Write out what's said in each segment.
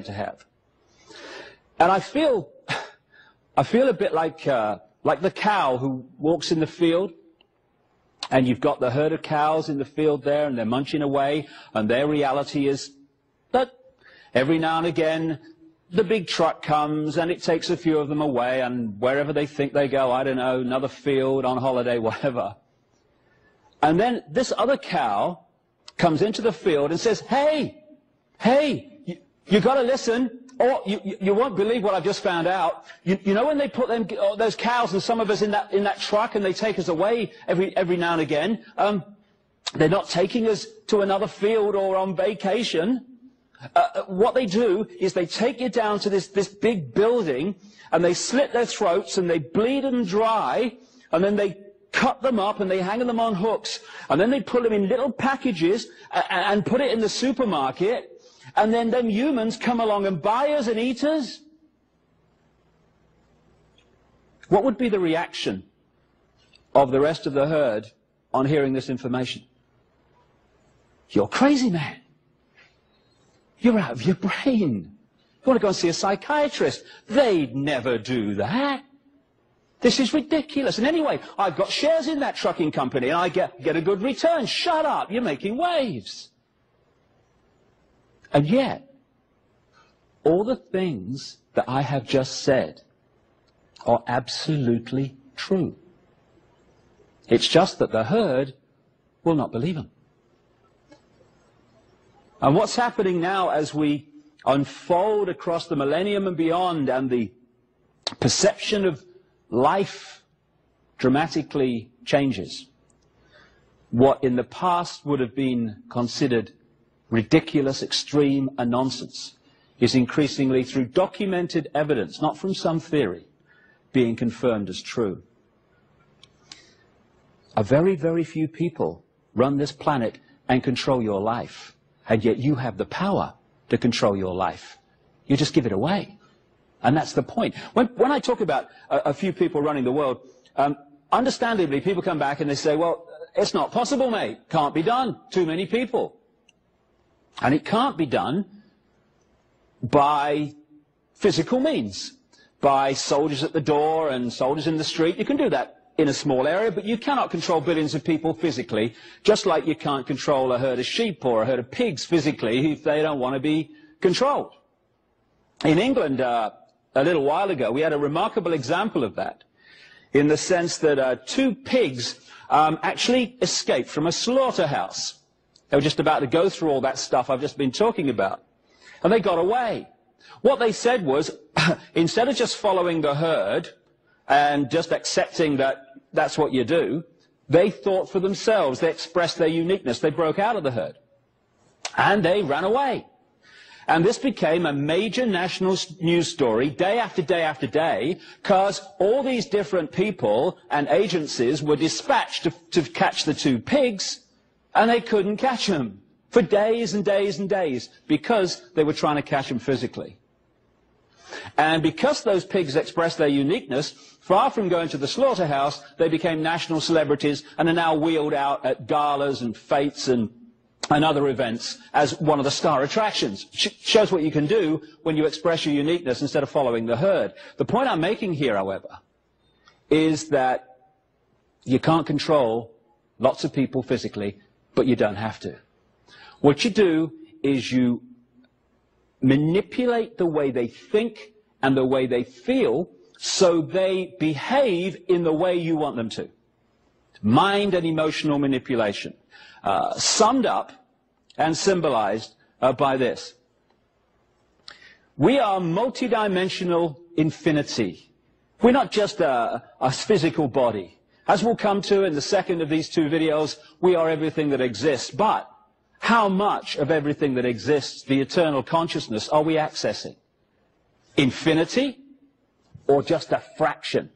to have. And I feel a bit like the cow who walks in the field, and you've got the herd of cows in the field there, and they're munching away, and their reality is that every now and again the big truck comes and it takes a few of them away, and wherever they think they go, I don't know, another field, on holiday, whatever. And then this other cow comes into the field and says, hey, you got to listen, or you won't believe what I've just found out. You know when they put those cows and some of us in that truck and they take us away every now and again, they're not taking us to another field or on vacation. What they do is they take you down to this big building, and they slit their throats and they bleed them dry, and then they cut them up and they hang them on hooks, and then they put them in little packages and put it in the supermarket, and then them humans come along and buy us and eat us. What would be the reaction of the rest of the herd on hearing this information? You're crazy, man. You're out of your brain. You want to go and see a psychiatrist. They'd never do that. This is ridiculous. And anyway, I've got shares in that trucking company, and I get a good return. Shut up, you're making waves. And yet, all the things that I have just said are absolutely true. It's just that the herd will not believe them. And what's happening now as we unfold across the millennium and beyond, and the perception of life dramatically changes. What in the past would have been considered ridiculous, extreme, and nonsense is increasingly, through documented evidence, not from some theory, being confirmed as true. A very, very few people run this planet and control your life, and yet you have the power to control your life. You just give it away. And that's the point. When I talk about a few people running the world, understandably, people come back and they say, well, it's not possible, mate. Can't be done. Too many people. And it can't be done by physical means, by soldiers at the door and soldiers in the street. You can do that in a small area, but you cannot control billions of people physically, just like you can't control a herd of sheep or a herd of pigs physically if they don't want to be controlled. In England, a little while ago, we had a remarkable example of that, in the sense that 2 pigs actually escaped from a slaughterhouse. They were just about to go through all that stuff I've just been talking about, and they got away. What they said was, instead of just following the herd and just accepting that that's what you do, they thought for themselves. They expressed their uniqueness. They broke out of the herd, and they ran away. And this became a major national news story day after day after day, because all these different people and agencies were dispatched to catch the 2 pigs, and they couldn't catch them for days and days and days, because they were trying to catch them physically. And because those pigs expressed their uniqueness, far from going to the slaughterhouse, they became national celebrities and are now wheeled out at galas and fetes and other events as one of the star attractions. Shows what you can do when you express your uniqueness instead of following the herd. The point I'm making here, however, is that you can't control lots of people physically, but you don't have to. What you do is you manipulate the way they think and the way they feel, so they behave in the way you want them to. Mind and emotional manipulation. Summed up and symbolized by this. We are multidimensional infinity. We're not just a physical body. As we'll come to in the second of these 2 videos, we are everything that exists. But how much of everything that exists, the eternal consciousness, are we accessing? Infinity, or just a fraction?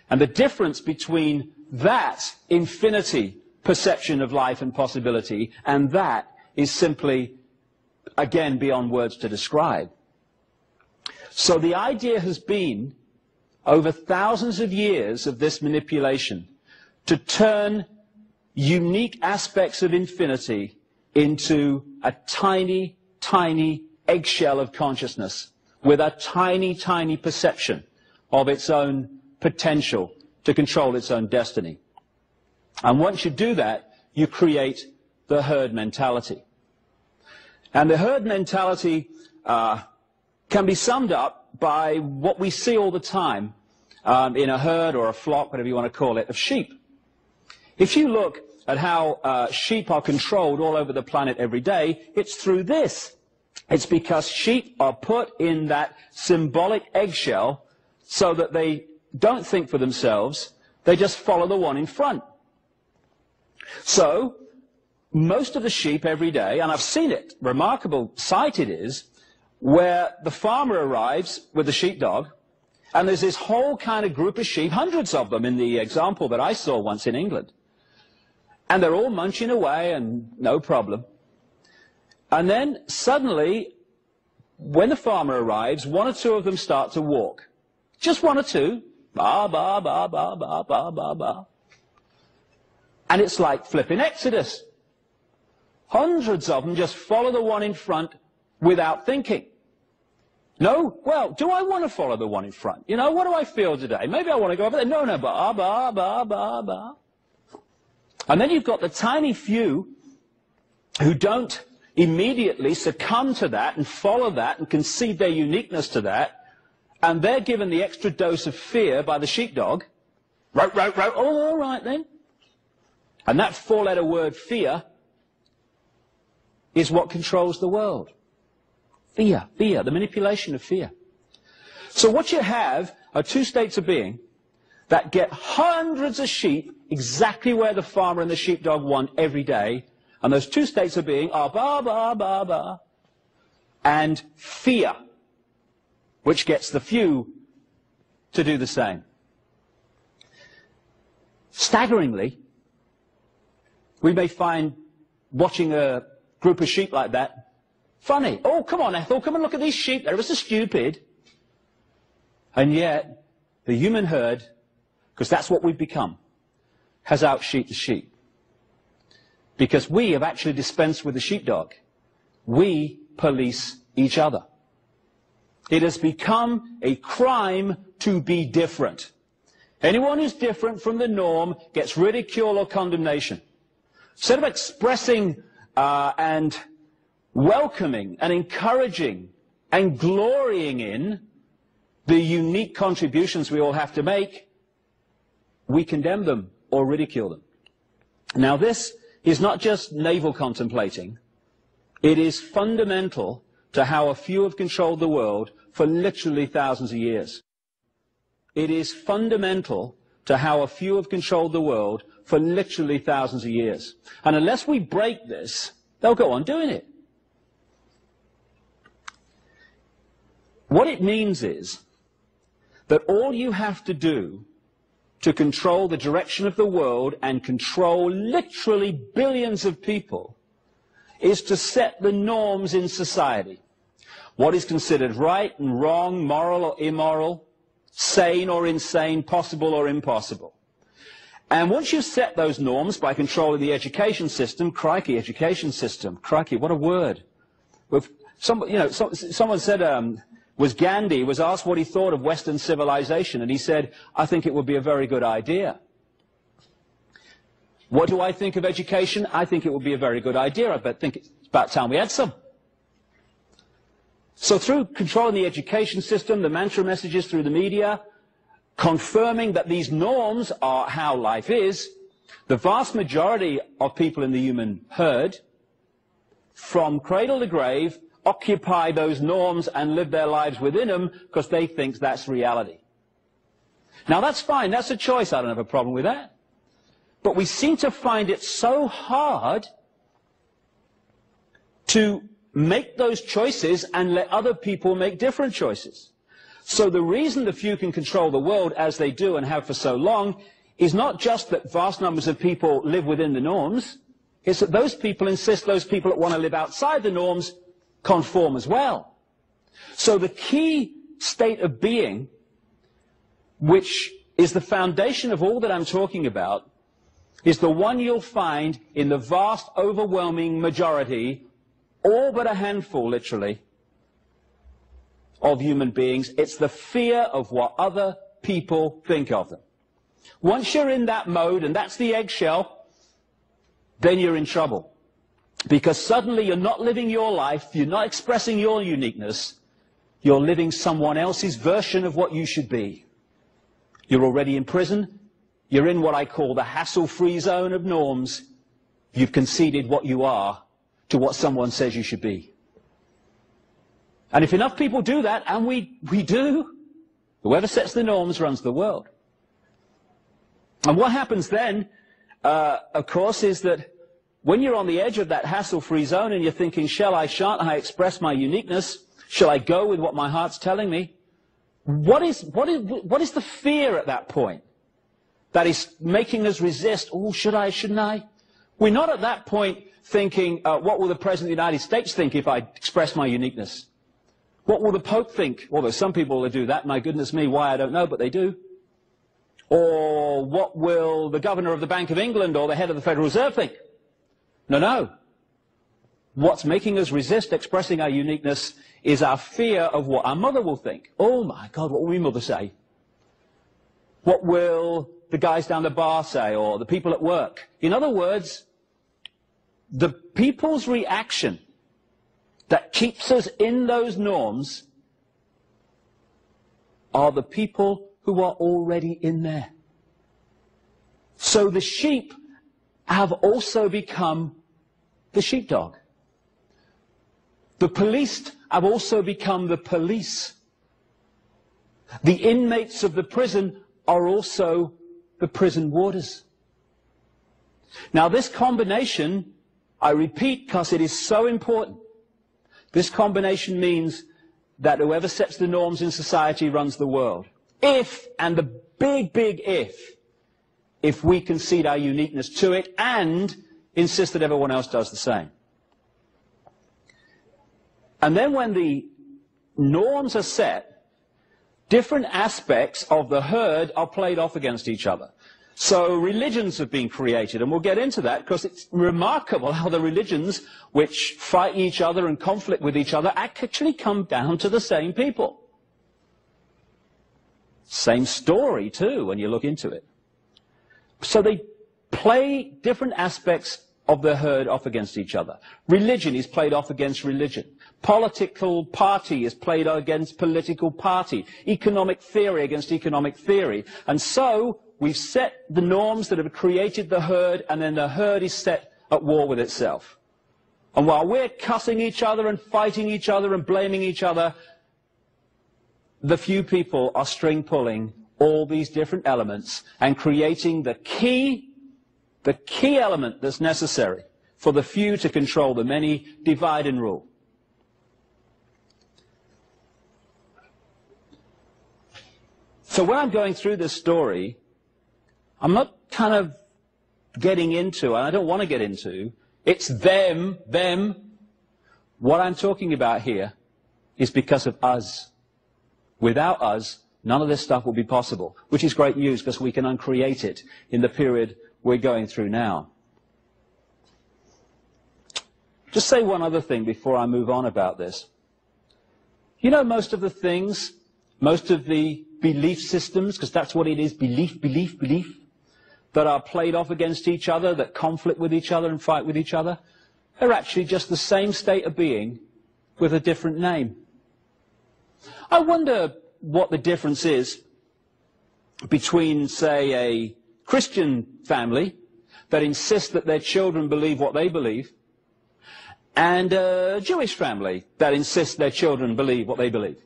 And the difference between that infinity perception of life and possibility and that is simply, again, beyond words to describe. So the idea has been, over thousands of years of this manipulation, to turn unique aspects of infinity into a tiny, tiny eggshell of consciousness with a tiny, tiny perception of its own potential to control its own destiny. And once you do that, you create the herd mentality. And the herd mentality can be summed up by what we see all the time in a herd or a flock, whatever you want to call it, of sheep. If you look at how sheep are controlled all over the planet every day, it's through this. It's because sheep are put in that symbolic eggshell so that they don't think for themselves, they just follow the one in front. So, most of the sheep every day, and I've seen it, remarkable sight it is, where the farmer arrives with the sheepdog, and there's this whole kind of group of sheep, hundreds of them in the example that I saw once in England. And they're all munching away and no problem. And then suddenly, when the farmer arrives, one or two of them start to walk. Just one or two. Ba, ba, ba, ba, ba, ba, ba, ba. And it's like flipping Exodus. Hundreds of them just follow the one in front without thinking. No? Well, do I want to follow the one in front? You know, what do I feel today? Maybe I want to go over there. No, no, ba, ba, ba, ba, ba. And then you've got the tiny few who don't immediately succumb to that and follow that and concede their uniqueness to that, and they're given the extra dose of fear by the sheepdog. Row, row, row. Oh, all right then. And that four-letter word, fear, is what controls the world. Fear, fear, the manipulation of fear. So what you have are two states of being that get hundreds of sheep exactly where the farmer and the sheepdog want every day. And those two states of being are ba, ba, ba, ba, and fear, which gets the few to do the same. Staggeringly, we may find watching a group of sheep like that funny. Oh, come on, Ethel, come and look at these sheep. They're so stupid. And yet, the human herd, because that's what we've become, has out-sheeped the sheep. Because we have actually dispensed with the sheepdog. We police each other. It has become a crime to be different. Anyone who's different from the norm gets ridicule or condemnation. Instead of expressing and welcoming and encouraging and glorying in the unique contributions we all have to make, we condemn them or ridicule them. Now this is not just navel contemplating. It is fundamental to how a few have controlled the world for literally thousands of years. It is fundamental to how a few have controlled the world for literally thousands of years. And unless we break this, they'll go on doing it. What it means is that all you have to do to control the direction of the world and control literally billions of people is to set the norms in society. What is considered right and wrong, moral or immoral, sane or insane, possible or impossible. And once you set those norms by controlling the education system, crikey, education system, crikey, what a word. Someone said, was Gandhi, was asked what he thought of Western civilization, and he said, I think it would be a very good idea. What do I think of education? I think it would be a very good idea. I think it's about time we had some. So through controlling the education system, the mantra messages through the media, confirming that these norms are how life is, the vast majority of people in the human herd, from cradle to grave, occupy those norms and live their lives within them because they think that's reality. Now that's fine, that's a choice, I don't have a problem with that. But we seem to find it so hard to make those choices and let other people make different choices. So the reason the few can control the world as they do and have for so long is not just that vast numbers of people live within the norms, it's that those people insist those people that want to live outside the norms conform as well. So the key state of being, which is the foundation of all that I'm talking about, is the one you'll find in the vast, overwhelming majority, all but a handful, literally, of human beings. It's the fear of what other people think of them. Once you're in that mode, and that's the eggshell, then you're in trouble. Because suddenly you're not living your life, you're not expressing your uniqueness, you're living someone else's version of what you should be. You're already in prison, you're in what I call the hassle-free zone of norms. You've conceded what you are to what someone says you should be. And if enough people do that, and we do, whoever sets the norms runs the world. And what happens then, of course, is that when you're on the edge of that hassle-free zone and you're thinking, shall I, shan't I express my uniqueness? Shall I go with what my heart's telling me? What is the fear at that point that is making us resist? Oh, should I, shouldn't I? We're not at that point thinking, what will the President of the United States think if I express my uniqueness? What will the Pope think? Although some people will do that, my goodness me, why I don't know, but they do. Or what will the Governor of the Bank of England or the head of the Federal Reserve think? No, no. What's making us resist expressing our uniqueness is our fear of what our mother will think. Oh my God, what will my mother say? What will the guys down the bar say, or the people at work? In other words, the people's reaction that keeps us in those norms are the people who are already in there. So the sheep have also become the sheepdog. The police have also become the police. The inmates of the prison are also the prison warders. Now this combination, I repeat because it is so important, this combination means that whoever sets the norms in society runs the world. If, and the big, big if we concede our uniqueness to it and insist that everyone else does the same. And then when the norms are set, different aspects of the herd are played off against each other. So religions have been created, and we'll get into that because it's remarkable how the religions which fight each other and conflict with each other actually come down to the same people. Same story too when you look into it. So they play different aspects of the herd off against each other. Religion is played off against religion. Political party is played against political party. Economic theory against economic theory. And so we've set the norms that have created the herd, and then the herd is set at war with itself. And while we're cussing each other and fighting each other and blaming each other, the few people are string pulling all these different elements and creating the key element that's necessary for the few to control the many, divide and rule. So when I'm going through this story, I'm not kind of getting into, and I don't want to get into, it's them. What I'm talking about here is because of us. Without us, none of this stuff will be possible, which is great news because we can uncreate it in the period we're going through now. Just say one other thing before I move on about this. You know, most of the things, most of the belief systems, because that's what it is, belief, that are played off against each other, that conflict with each other and fight with each other, they're actually just the same state of being with a different name. I wonder what the difference is between, say, a Christian family that insists that their children believe what they believe, and a Jewish family that insists their children believe what they believe.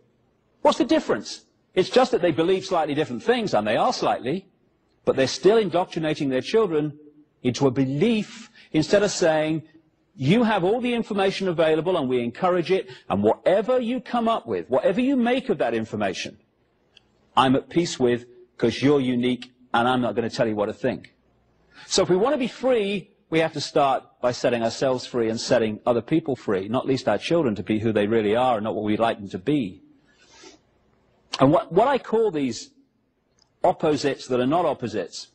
What's the difference? It's just that they believe slightly different things, and they are slightly, but they're still indoctrinating their children into a belief instead of saying, you have all the information available and we encourage it, and whatever you come up with, whatever you make of that information, I'm at peace with because you're unique and I'm not going to tell you what to think. So if we want to be free, we have to start by setting ourselves free and setting other people free, not least our children to be who they really are and not what we'd like them to be. And what I call these opposites that are not opposites,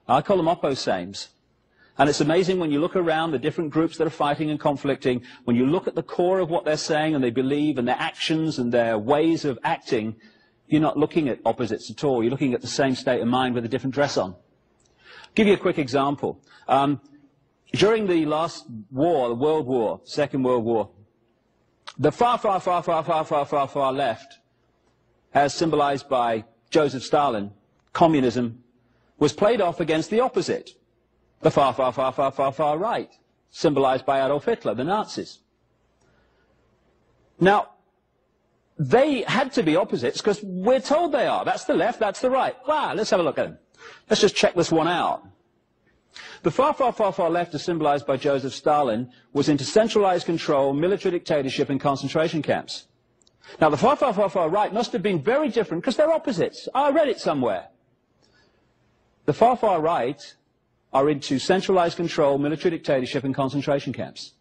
I call them opposames. And it's amazing when you look around the different groups that are fighting and conflicting, when you look at the core of what they're saying and they believe and their actions and their ways of acting, you're not looking at opposites at all. You're looking at the same state of mind with a different dress on. I'll give you a quick example. During the last war, the World War, Second World War, the far left, as symbolized by Joseph Stalin, communism, was played off against the opposite, the far right, symbolized by Adolf Hitler, the Nazis. Now, they had to be opposites because we're told they are. That's the left, that's the right. Wow, let's have a look at them. Let's just check this one out. The far left, as symbolized by Joseph Stalin, was into centralized control, military dictatorship, and concentration camps. Now, the far right must have been very different because they're opposites. I read it somewhere. The far right are into centralized control, military dictatorship, and concentration camps.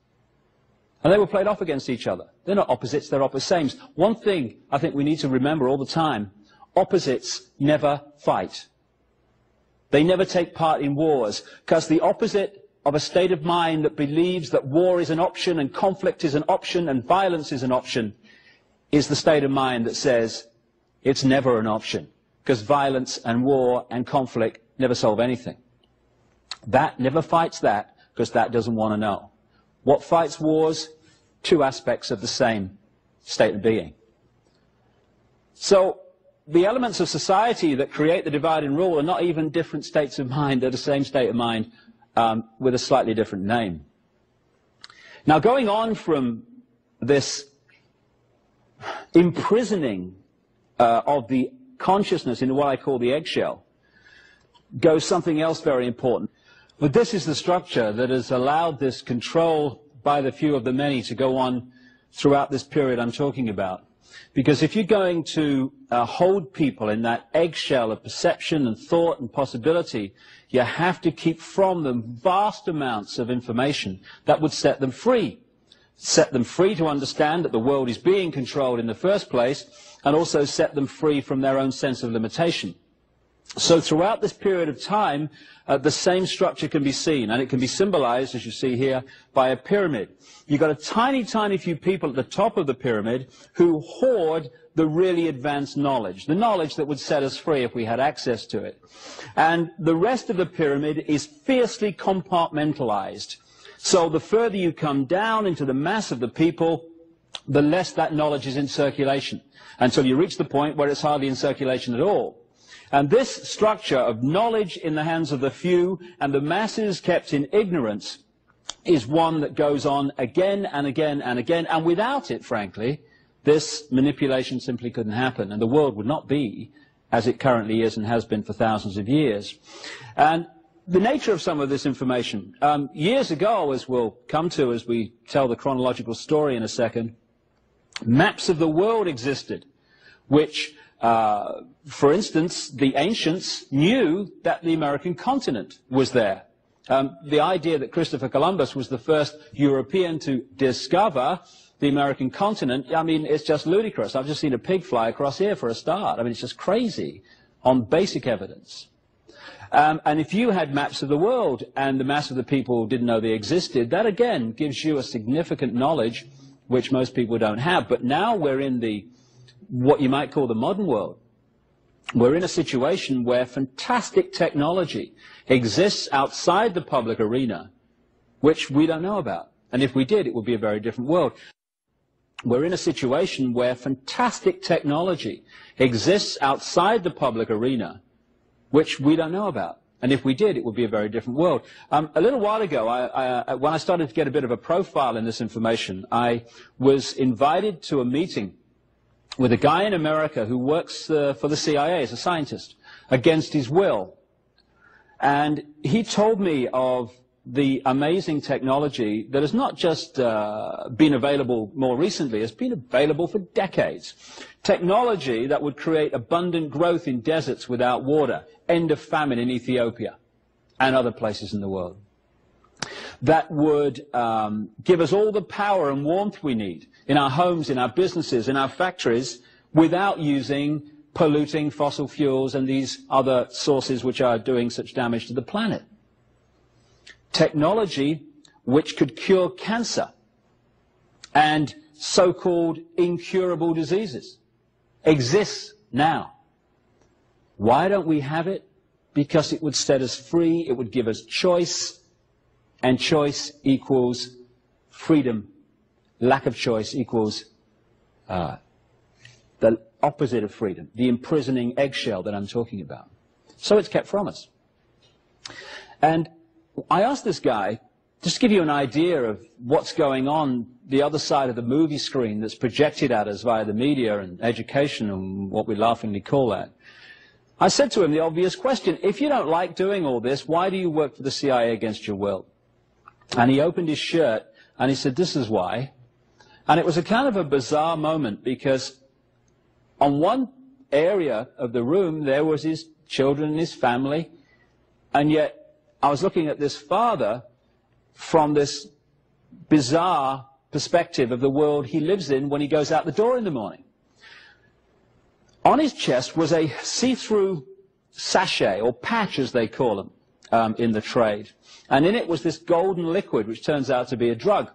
And they were played off against each other. They're not opposites, they're opposames. One thing I think we need to remember all the time, opposites never fight. They never take part in wars, because the opposite of a state of mind that believes that war is an option and conflict is an option and violence is an option is the state of mind that says it's never an option, because violence and war and conflict never solve anything. That never fights that, because that doesn't want to know. What fights wars? Two aspects of the same state of being. So the elements of society that create the divide and rule are not even different states of mind, they're the same state of mind with a slightly different name. Now, going on from this imprisoning of the consciousness into what I call the eggshell, goes something else very important. But this is the structure that has allowed this control by the few of the many to go on throughout this period I'm talking about. Because if you're going to hold people in that eggshell of perception and thought and possibility, you have to keep from them vast amounts of information that would set them free. Set them free to understand that the world is being controlled in the first place, and also set them free from their own sense of limitation. So throughout this period of time, the same structure can be seen, and it can be symbolized, as you see here, by a pyramid. You've got a tiny, tiny few people at the top of the pyramid who hoard the really advanced knowledge, the knowledge that would set us free if we had access to it. And the rest of the pyramid is fiercely compartmentalized. So the further you come down into the mass of the people, the less that knowledge is in circulation, until you reach the point where it's hardly in circulation at all. And this structure of knowledge in the hands of the few and the masses kept in ignorance is one that goes on again and again and again. And without it, frankly, this manipulation simply couldn't happen. And the world would not be as it currently is and has been for thousands of years. And the nature of some of this information, years ago, as we'll come to as we tell the chronological story in a second, maps of the world existed, which for instance, the ancients knew that the American continent was there. The idea that Christopher Columbus was the first European to discover the American continent, I mean, it's just ludicrous. I've just seen a pig fly across here for a start. I mean, it's just crazy on basic evidence. And if you had maps of the world and the mass of the people didn't know they existed, that again gives you a significant knowledge which most people don't have. But now we're in the what you might call the modern world. We're in a situation where fantastic technology exists outside the public arena, which we don't know about. And if we did, it would be a very different world. We're in a situation where fantastic technology exists outside the public arena, which we don't know about. And if we did, it would be a very different world. A little while ago, when I started to get a bit of a profile in this information, I was invited to a meeting with a guy in America who works for the CIA as a scientist, against his will. And he told me of the amazing technology that has not just been available more recently, it's been available for decades. Technology that would create abundant growth in deserts without water, end of famine in Ethiopia and other places in the world. That would give us all the power and warmth we need in our homes, in our businesses, in our factories, without using polluting fossil fuels and these other sources which are doing such damage to the planet. technology which could cure cancer and so-called incurable diseases exists now. Why don't we have it? Because it would set us free, it would give us choice, and choice equals freedom. Lack of choice equals the opposite of freedom, the imprisoning eggshell that I'm talking about. So it's kept from us. And I asked this guy, just to give you an idea of what's going on the other side of the movie screen that's projected at us via the media and education and what we laughingly call that. I said to him the obvious question, if you don't like doing all this, why do you work for the CIA against your will? And he opened his shirt and he said, this is why. And it was a kind of a bizarre moment because on one area of the room there was his children and his family, and yet I was looking at this father from this bizarre perspective of the world he lives in when he goes out the door in the morning. On his chest was a see-through sachet, or patch as they call them in the trade. And in it was this golden liquid, which turns out to be a drug.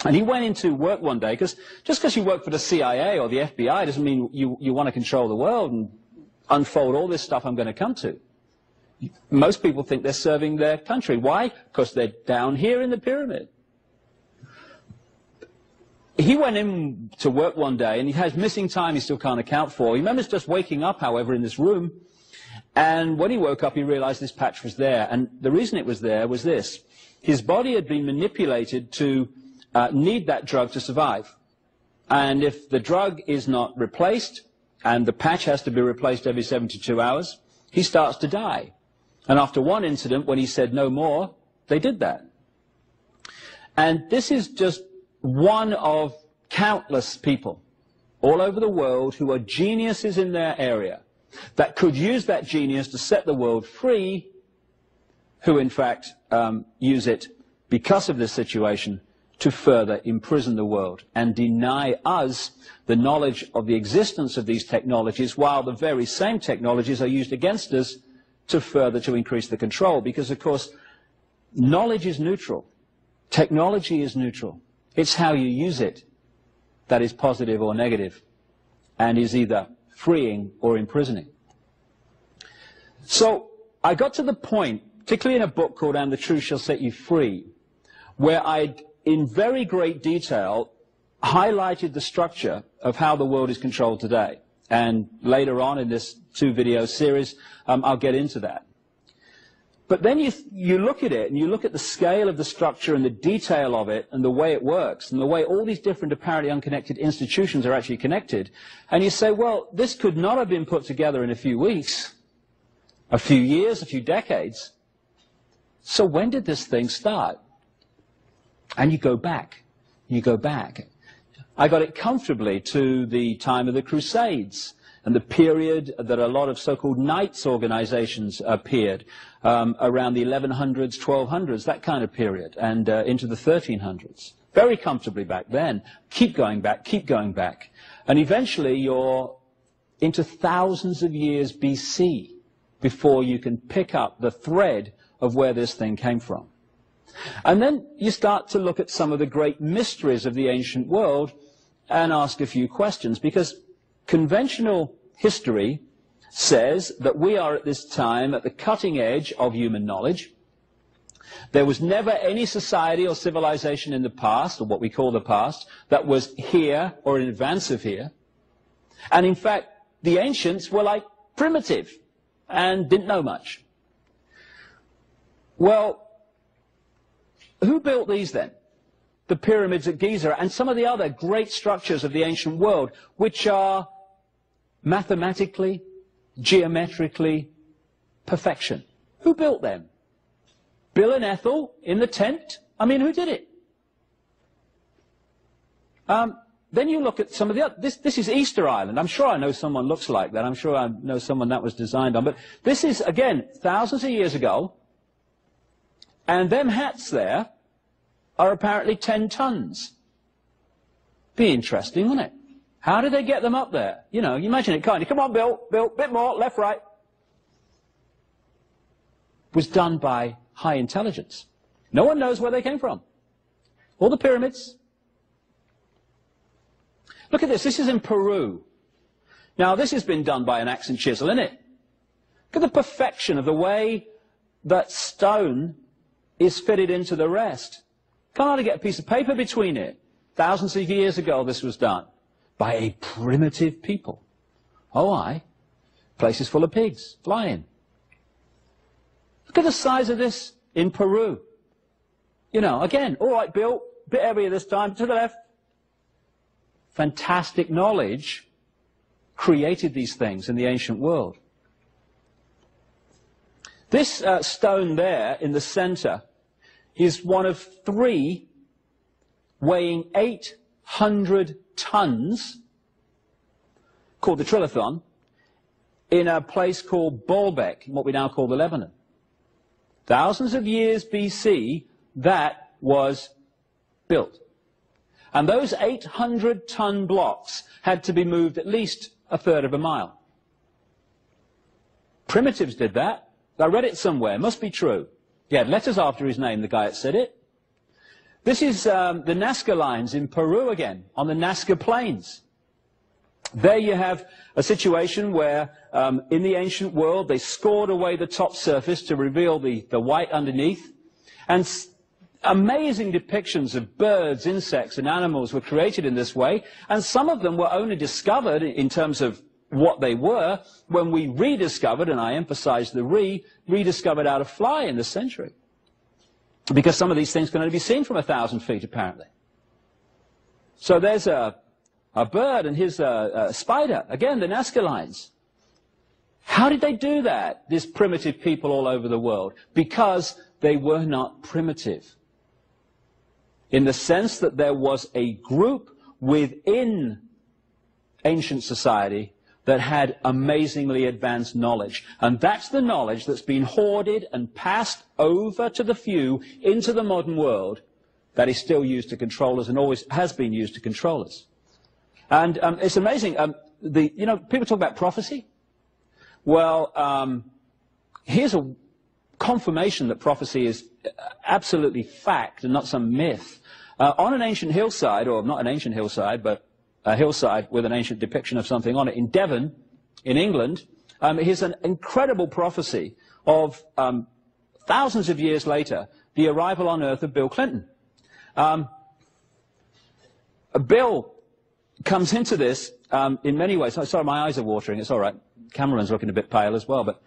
And he went into work one day, because just because you work for the CIA or the FBI doesn't mean you want to control the world and unfold all this stuff I'm going to come to. Most people think they're serving their country. Why? Because they're down here in the pyramid. He went in to work one day, and he has missing time he still can't account for. He remembers just waking up, however, in this room, and when he woke up, he realized this patch was there. And the reason it was there was this. His body had been manipulated to need that drug to survive. And if the drug is not replaced, and the patch has to be replaced every 72 hours, he starts to die. And after one incident, when he said no more, they did that. And this is just one of countless people all over the world who are geniuses in their area that could use that genius to set the world free, who in fact use it because of this situation to further imprison the world and deny us the knowledge of the existence of these technologies, while the very same technologies are used against us to increase the control. Because, of course, knowledge is neutral. Technology is neutral. It's how you use it that is positive or negative and is either freeing or imprisoning. So I got to the point, particularly in a book called And the Truth Shall Set You Free, where I'd, in very great detail, highlighted the structure of how the world is controlled today. And later on in this 2-video series, I'll get into that. But then you look at it, and you look at the scale of the structure and the detail of it, and the way it works, and the way all these different apparently unconnected institutions are actually connected, and you say, well, this could not have been put together in a few weeks, a few years, a few decades. So when did this thing start? And you go back. You go back. I got it comfortably to the time of the Crusades and the period that a lot of so-called knights organizations appeared around the 1100s, 1200s, that kind of period, and into the 1300s. Very comfortably back then. Keep going back, keep going back. And eventually you're into thousands of years BC before you can pick up the thread of where this thing came from. And then you start to look at some of the great mysteries of the ancient world and ask a few questions, because conventional history says that we are at this time at the cutting edge of human knowledge. There was never any society or civilization in the past, or what we call the past, that was here or in advance of here. And in fact, the ancients were like primitive and didn't know much. Well, who built these then? The pyramids at Giza and some of the other great structures of the ancient world, which are mathematically, geometrically, perfection. Who built them? Bill and Ethel in the tent? I mean, who did it? Then you look at some of the other, this is Easter Island. I'm sure I know someone looks like that. I'm sure I know someone that was designed on. But this is, again, thousands of years ago. And them hats there are apparently 10 tons. Be interesting, wouldn't it? How did they get them up there? You know, you imagine it, can't you? Come on, Bill, bit more, left, right. Was done by high intelligence. No one knows where they came from. All the pyramids. Look at this. This is in Peru. Now, this has been done by an axe and chisel, isn't it? Look at the perfection of the way that stone is fitted into the rest. Can't hardly get a piece of paper between it. Thousands of years ago this was done by a primitive people. Oh, aye. Places full of pigs flying. Look at the size of this in Peru. You know, again, all right, Bill, a bit heavier this time, to the left. Fantastic knowledge created these things in the ancient world. This stone there in the center is one of 3 weighing 800 tons, called the Trilithon, in a place called Baalbek, in what we now call the Lebanon. Thousands of years BC, that was built. And those 800-ton blocks had to be moved at least a third of a mile. Primitives did that. I read it somewhere. It must be true. He had letters after his name, the guy that said it. This is the Nazca lines in Peru again, on the Nazca Plains. There you have a situation where in the ancient world they scored away the top surface to reveal the white underneath. And amazing depictions of birds, insects and animals were created in this way. And some of them were only discovered in terms of what they were when we rediscovered, and I emphasize the rediscovered how to fly in this century. Because some of these things can only be seen from 1,000 feet, apparently. So there's a bird, and here's a spider. Again, the Nazca lines. How did they do that, these primitive people all over the world? Because they were not primitive. In the sense that there was a group within ancient society that had amazingly advanced knowledge. And that's the knowledge that's been hoarded and passed over to the few into the modern world that is still used to control us and always has been used to control us. And it's amazing. You know, people talk about prophecy. Well, here's a confirmation that prophecy is absolutely fact and not some myth. On an ancient hillside, or not an ancient hillside, but a hillside with an ancient depiction of something on it in Devon, in England, here's an incredible prophecy of thousands of years later, the arrival on Earth of Bill Clinton. Bill comes into this in many ways. Sorry, my eyes are watering. It's all right. Cameraman's looking a bit pale as well. But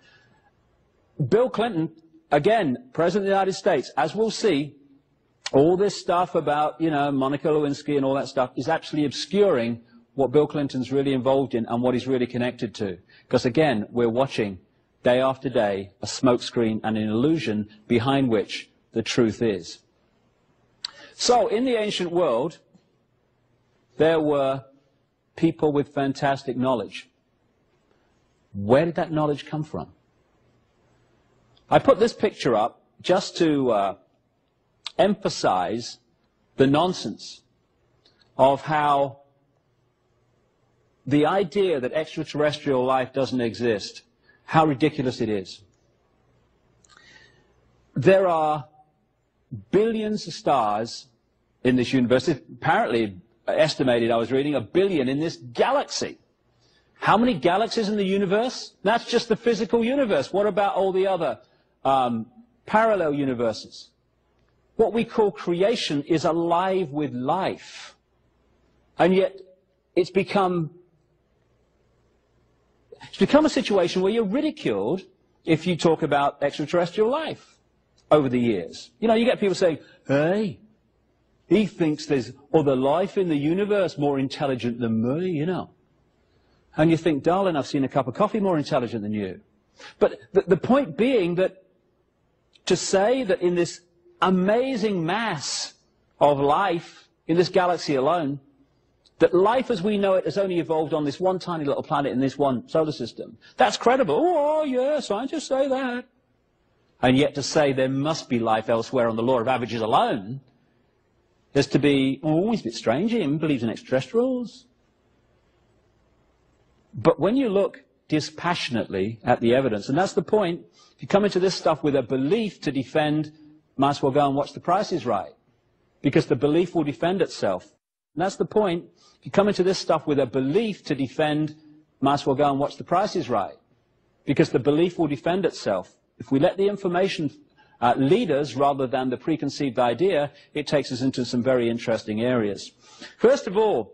Bill Clinton, again, President of the United States, as we'll see, all this stuff about, you know, Monica Lewinsky and all that stuff is actually obscuring what Bill Clinton's really involved in and what he's really connected to. Because, again, we're watching day after day a smokescreen and an illusion behind which the truth is. So, in the ancient world, there were people with fantastic knowledge. Where did that knowledge come from? I put this picture up just to emphasize the nonsense of how the idea that extraterrestrial life doesn't exist, how ridiculous it is. There are billions of stars in this universe. Apparently, estimated, I was reading, 1 billion in this galaxy. How many galaxies in the universe? That's just the physical universe. What about all the other parallel universes? What we call creation is alive with life. And yet it's become a situation where you're ridiculed if you talk about extraterrestrial life over the years. You know, you get people saying, hey, he thinks there's other life in the universe more intelligent than me, you know. And you think, darling, I've seen a cup of coffee more intelligent than you. But the point being that to say that in this amazing mass of life in this galaxy alone, that life as we know it has only evolved on this one tiny little planet in this one solar system, that's credible. Oh, yeah, scientists say that. And yet to say there must be life elsewhere on the law of averages alone is to be, oh, he's a bit strange, he believes in extraterrestrials. But when you look dispassionately at the evidence, and that's the point, if you come into this stuff with a belief to defend might as well go and watch The Price is Right, because the belief will defend itself. And that's the point. If you come into this stuff with a belief to defend, might as well go and watch The Price is Right, because the belief will defend itself. If we let the information lead us rather than the preconceived idea, it takes us into some very interesting areas. First of all,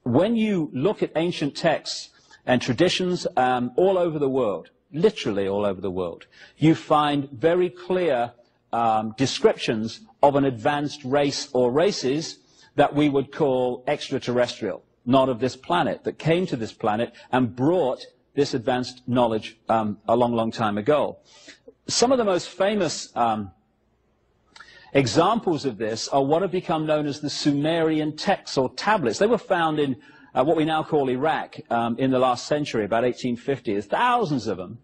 when you look at ancient texts and traditions all over the world, literally all over the world, you find very clear descriptions of an advanced race or races that we would call extraterrestrial, not of this planet, that came to this planet and brought this advanced knowledge a long, long time ago. Some of the most famous examples of this are what have become known as the Sumerian texts or tablets. They were found in what we now call Iraq in the last century, about 1850. There's thousands of them.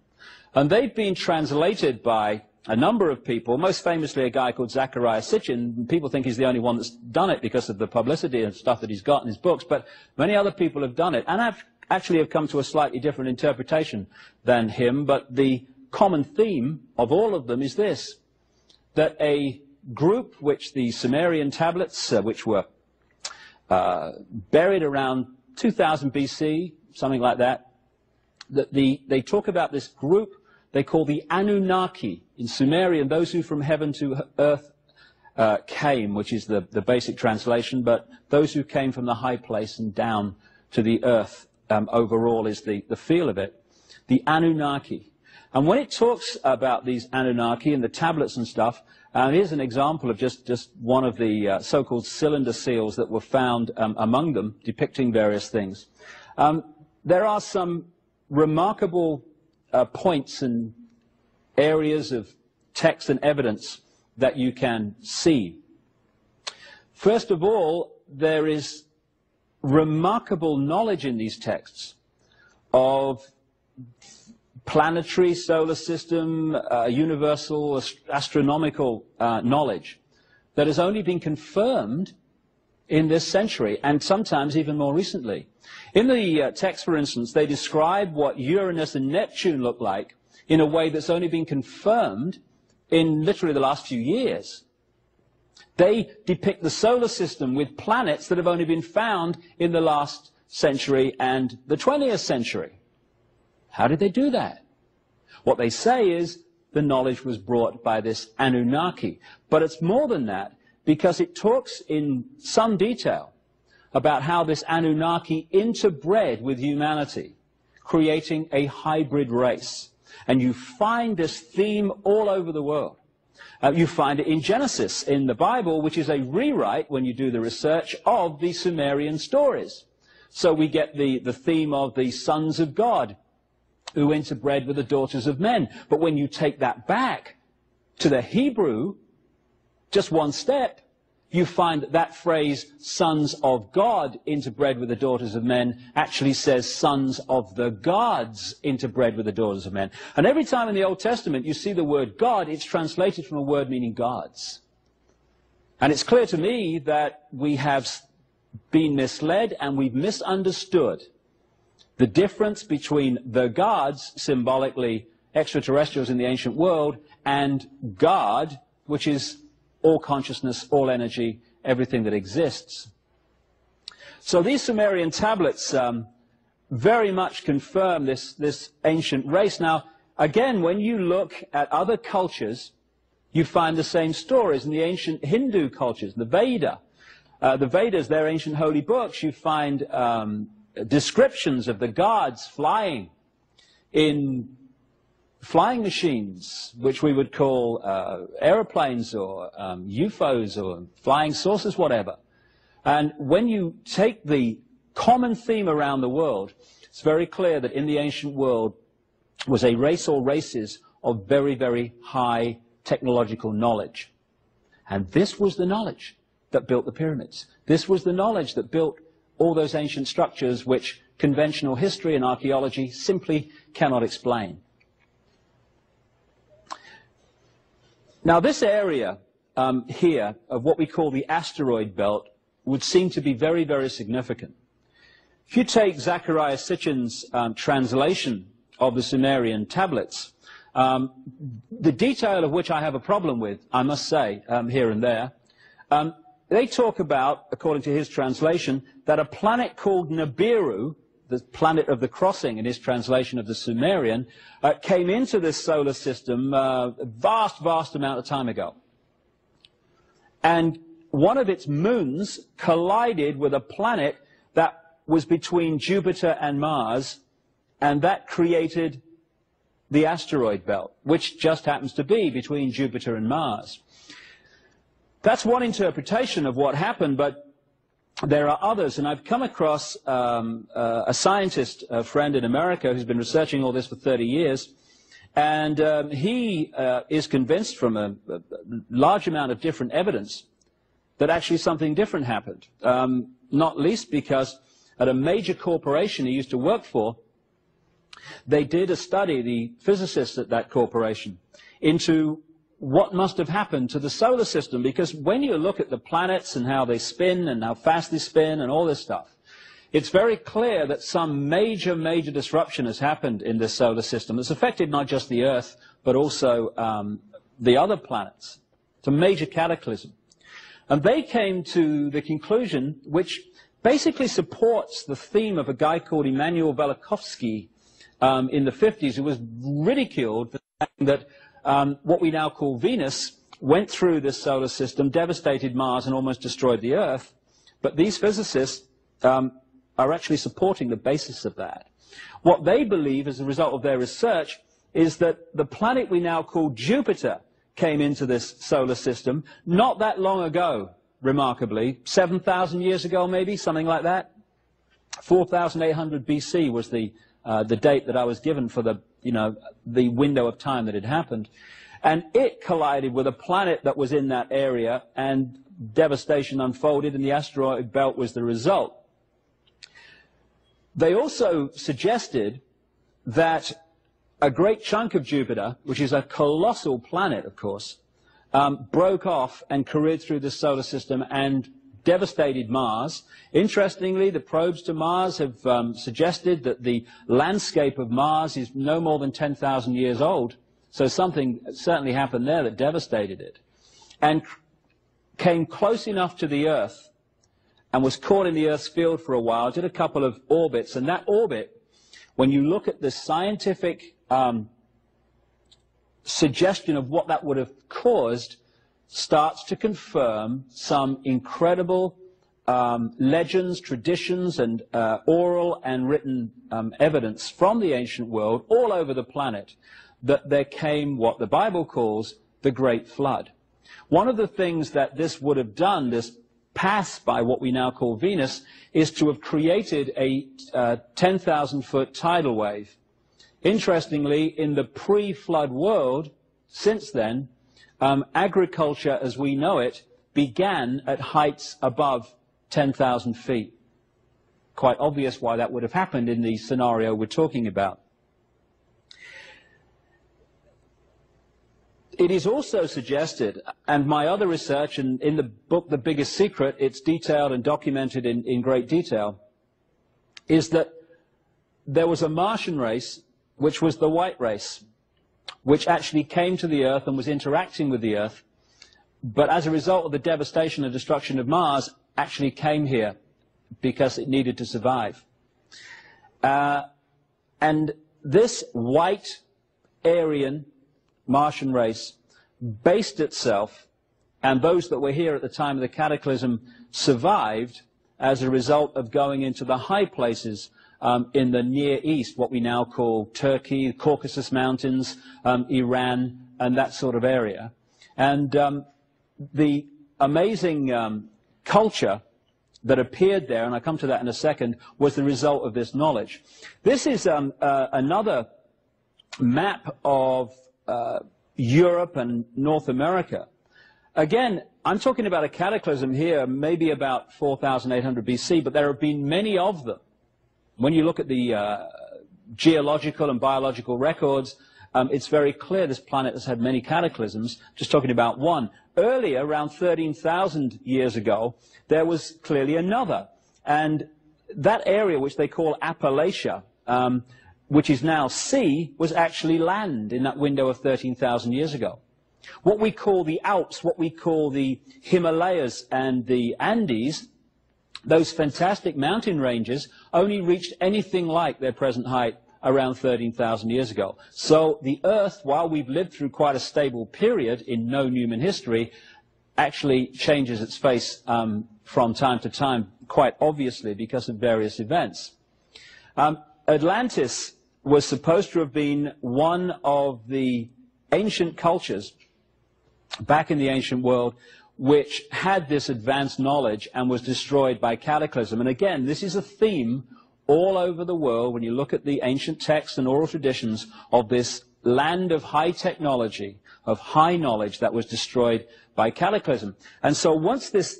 And they've been translated by a number of people, most famously a guy called Zecharia Sitchin. People think he's the only one that's done it because of the publicity and stuff that he's got in his books, but many other people have done it, and actually have come to a slightly different interpretation than him. But the common theme of all of them is this, that a group which the Sumerian tablets, which were buried around 2000 BC, something like that, that they talk about this group they call the Anunnaki in Sumerian, those who from heaven to earth came, which is the basic translation, but those who came from the high place and down to the earth overall is the feel of it, the Anunnaki. And when it talks about these Anunnaki and the tablets and stuff, here's an example of just one of the so-called cylinder seals that were found among them, depicting various things. There are some remarkable points and areas of text and evidence that you can see. First of all, there is remarkable knowledge in these texts of planetary, solar system, universal, astronomical knowledge that has only been confirmed in this century, and sometimes even more recently. In the text, for instance, they describe what Uranus and Neptune look like in a way that's only been confirmed in literally the last few years. They depict the solar system with planets that have only been found in the last century and the 20th century. How did they do that? What they say is the knowledge was brought by this Anunnaki. But it's more than that, because it talks in some detail about how this Anunnaki interbred with humanity, creating a hybrid race. And you find this theme all over the world. You find it in Genesis, in the Bible, which is a rewrite, when you do the research, of the Sumerian stories. So we get the theme of the sons of God, who interbred with the daughters of men. But when you take that back to the Hebrew, just one step, you find that that phrase, sons of God interbred with the daughters of men, actually says sons of the gods interbred with the daughters of men. And every time in the Old Testament you see the word God, it's translated from a word meaning gods. And it's clear to me that we have been misled and we've misunderstood the difference between the gods, symbolically extraterrestrials in the ancient world, and God, which is all consciousness, all energy, everything that exists. So these Sumerian tablets very much confirm this ancient race. Now, again, when you look at other cultures, you find the same stories in the ancient Hindu cultures, the Veda. The Vedas, their ancient holy books, you find descriptions of the gods flying in flying machines, which we would call aeroplanes or UFOs or flying saucers, whatever. And when you take the common theme around the world, it's very clear that in the ancient world was a race or races of very, very high technological knowledge. And this was the knowledge that built the pyramids. This was the knowledge that built all those ancient structures which conventional history and archaeology simply cannot explain. Now, this area here of what we call the asteroid belt would seem to be very, very significant. If you take Zecharia Sitchin's translation of the Sumerian tablets, the detail of which I have a problem with, I must say, here and there. They talk about, according to his translation, that a planet called Nibiru, the planet of the crossing in his translation of the Sumerian, came into this solar system a vast, vast amount of time ago. And one of its moons collided with a planet that was between Jupiter and Mars, and that created the asteroid belt, which just happens to be between Jupiter and Mars. That's one interpretation of what happened, but there are others, and I've come across a scientist, a friend in America, who's been researching all this for 30 years, and he is convinced from a large amount of different evidence that actually something different happened, not least because at a major corporation he used to work for, they did a study, the physicists at that corporation, into what must have happened to the solar system, because when you look at the planets and how they spin and how fast they spin and all this stuff, it's very clear that some major, major disruption has happened in this solar system that's affected not just the Earth, but also the other planets. It's a major cataclysm. And they came to the conclusion, which basically supports the theme of a guy called Immanuel Velikovsky in the 50s, who was ridiculed for saying that what we now call Venus went through this solar system, devastated Mars, and almost destroyed the Earth. But these physicists are actually supporting the basis of that. What they believe as a result of their research is that the planet we now call Jupiter came into this solar system not that long ago, remarkably, 7,000 years ago maybe, something like that. 4,800 BC was the date that I was given for the window of time that had happened. And it collided with a planet that was in that area, and devastation unfolded, and the asteroid belt was the result. They also suggested that a great chunk of Jupiter, which is a colossal planet, of course, broke off and careered through the solar system and devastated Mars. Interestingly, the probes to Mars have suggested that the landscape of Mars is no more than 10,000 years old, so something certainly happened there that devastated it, and came close enough to the Earth and was caught in the Earth's field for a while, did a couple of orbits, and that orbit, when you look at the scientific suggestion of what that would have caused, starts to confirm some incredible legends, traditions, and oral and written evidence from the ancient world all over the planet that there came what the Bible calls the Great Flood. One of the things that this would have done, this pass by what we now call Venus, is to have created a 10,000-foot tidal wave. Interestingly, in the pre-flood world, since then, agriculture as we know it began at heights above 10,000 feet. Quite obvious why that would have happened in the scenario we're talking about. It is also suggested, and my other research, and in the book The Biggest Secret, it's detailed and documented in great detail, is that there was a Martian race, which was the white race, which actually came to the Earth and was interacting with the Earth, but as a result of the devastation and destruction of Mars, actually came here because it needed to survive. And this white Aryan Martian race based itself, and those that were here at the time of the cataclysm survived as a result of going into the high places in the Near East, what we now call Turkey, Caucasus Mountains, Iran, and that sort of area. And the amazing culture that appeared there, and I'll come to that in a second, was the result of this knowledge. This is another map of Europe and North America. Again, I'm talking about a cataclysm here, maybe about 4,800 BC, but there have been many of them. When you look at the geological and biological records, it's very clear this planet has had many cataclysms, just talking about one. Earlier, around 13,000 years ago, there was clearly another. And that area, which they call Appalachia, which is now sea, was actually land in that window of 13,000 years ago. What we call the Alps, what we call the Himalayas and the Andes, those fantastic mountain ranges, only reached anything like their present height around 13,000 years ago. So the Earth, while we've lived through quite a stable period in known human history, actually changes its face from time to time, quite obviously because of various events. Atlantis was supposed to have been one of the ancient cultures back in the ancient world which had this advanced knowledge and was destroyed by cataclysm. And again, this is a theme all over the world when you look at the ancient texts and oral traditions of this land of high technology, of high knowledge that was destroyed by cataclysm. And so once this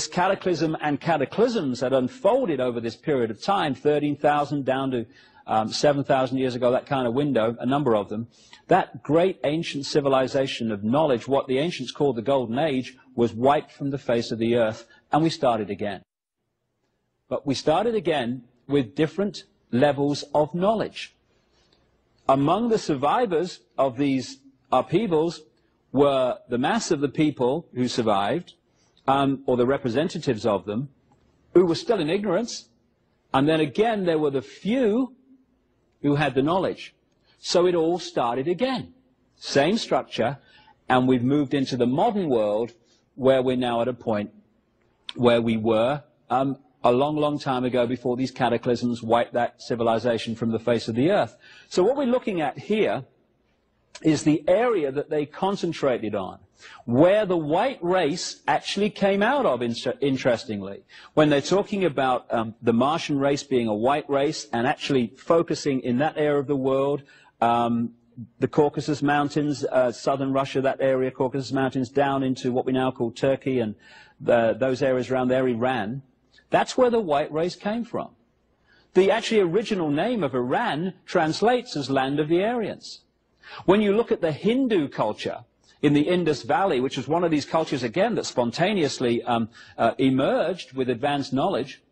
cataclysm and cataclysms had unfolded over this period of time, 13,000 down to 7,000 years ago, that kind of window, a number of them, that great ancient civilization of knowledge, what the ancients called the Golden Age, was wiped from the face of the earth, and we started again. But we started again with different levels of knowledge. Among the survivors of these upheavals were the mass of the people who survived, or the representatives of them, who were still in ignorance, and then again there were the few who had the knowledge. So it all started again. Same structure, and we've moved into the modern world where we're now at a point where we were a long, long time ago before these cataclysms wiped that civilization from the face of the earth. So what we're looking at here is the area that they concentrated on, where the white race actually came out of, interestingly. When they're talking about the Martian race being a white race and actually focusing in that area of the world, the Caucasus Mountains, southern Russia, that area, Caucasus Mountains, down into what we now call Turkey and those areas around there, Iran, that's where the white race came from. The actually original name of Iran translates as land of the Aryans. When you look at the Hindu culture in the Indus Valley, which was one of these cultures, again, that spontaneously emerged with advanced knowledge,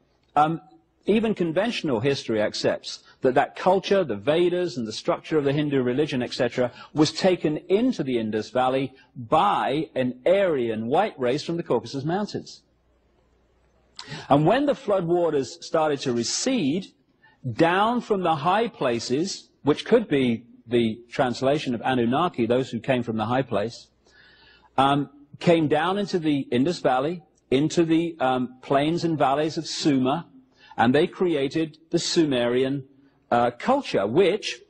even conventional history accepts that that culture, the Vedas and the structure of the Hindu religion, etc., was taken into the Indus Valley by an Aryan white race from the Caucasus Mountains. And when the floodwaters started to recede, down from the high places, which could be the translation of Anunnaki, those who came from the high place, came down into the Indus Valley, into the plains and valleys of Sumer, and they created the Sumerian culture, which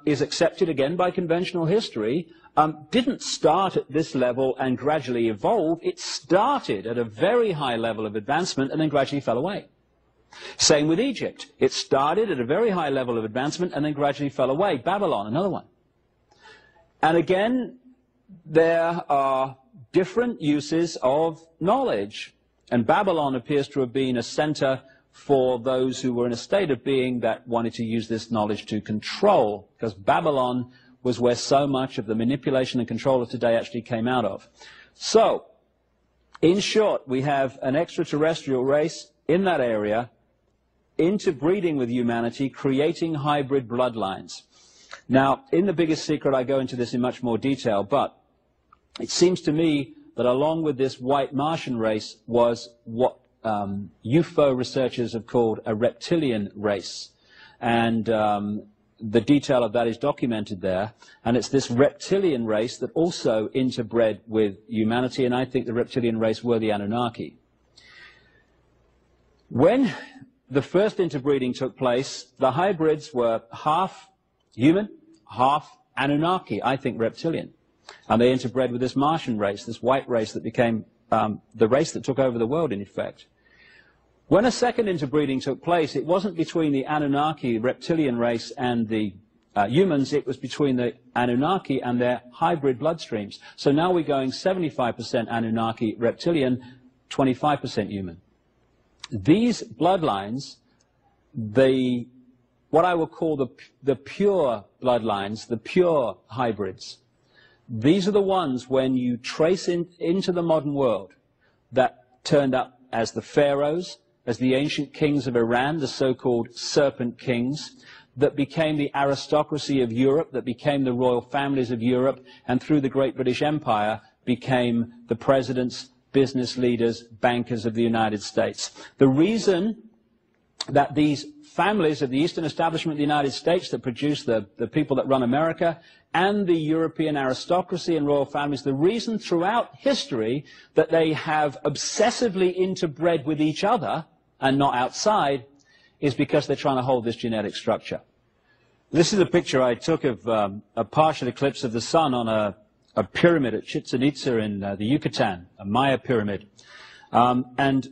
is accepted again by conventional history, didn't start at this level and gradually evolve. It started at a very high level of advancement and then gradually fell away. Same with Egypt. It started at a very high level of advancement and then gradually fell away. Babylon, another one. And again, there are different uses of knowledge. And Babylon appears to have been a center for those who were in a state of being that wanted to use this knowledge to control, because Babylon was where so much of the manipulation and control of today actually came out of. So, in short, we have an extraterrestrial race in that area interbreeding with humanity, creating hybrid bloodlines. Now, in The Biggest Secret, I go into this in much more detail, but it seems to me that along with this white Martian race was what UFO researchers have called a reptilian race. And the detail of that is documented there. And it's this reptilian race that also interbred with humanity, and I think the reptilian race were the Anunnaki. When the first interbreeding took place, the hybrids were half human, half Anunnaki, I think reptilian. And they interbred with this Martian race, this white race that became the race that took over the world, in effect. When a second interbreeding took place, it wasn't between the Anunnaki reptilian race and the humans, it was between the Anunnaki and their hybrid bloodstreams. So now we're going 75% Anunnaki reptilian, 25% human. These bloodlines, what I will call the pure bloodlines, the pure hybrids, these are the ones, when you trace into the modern world, that turned up as the pharaohs, as the ancient kings of Iran, the so-called serpent kings, that became the aristocracy of Europe, that became the royal families of Europe, and through the Great British Empire became the presidents, business leaders, bankers of the United States. The reason that these families of the Eastern establishment of the United States that produce the people that run America and the European aristocracy and royal families, the reason throughout history that they have obsessively interbred with each other and not outside is because they're trying to hold this genetic structure. This is a picture I took of a partial eclipse of the sun on a pyramid at Chichen Itza in the Yucatan, a Maya pyramid. And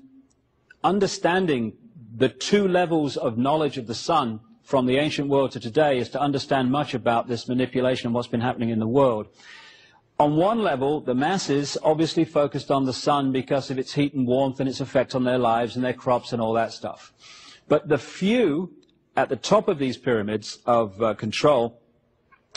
understanding the two levels of knowledge of the sun from the ancient world to today is to understand much about this manipulation and what's been happening in the world. On one level, the masses obviously focused on the sun because of its heat and warmth and its effect on their lives and their crops and all that stuff. But the few at the top of these pyramids of control,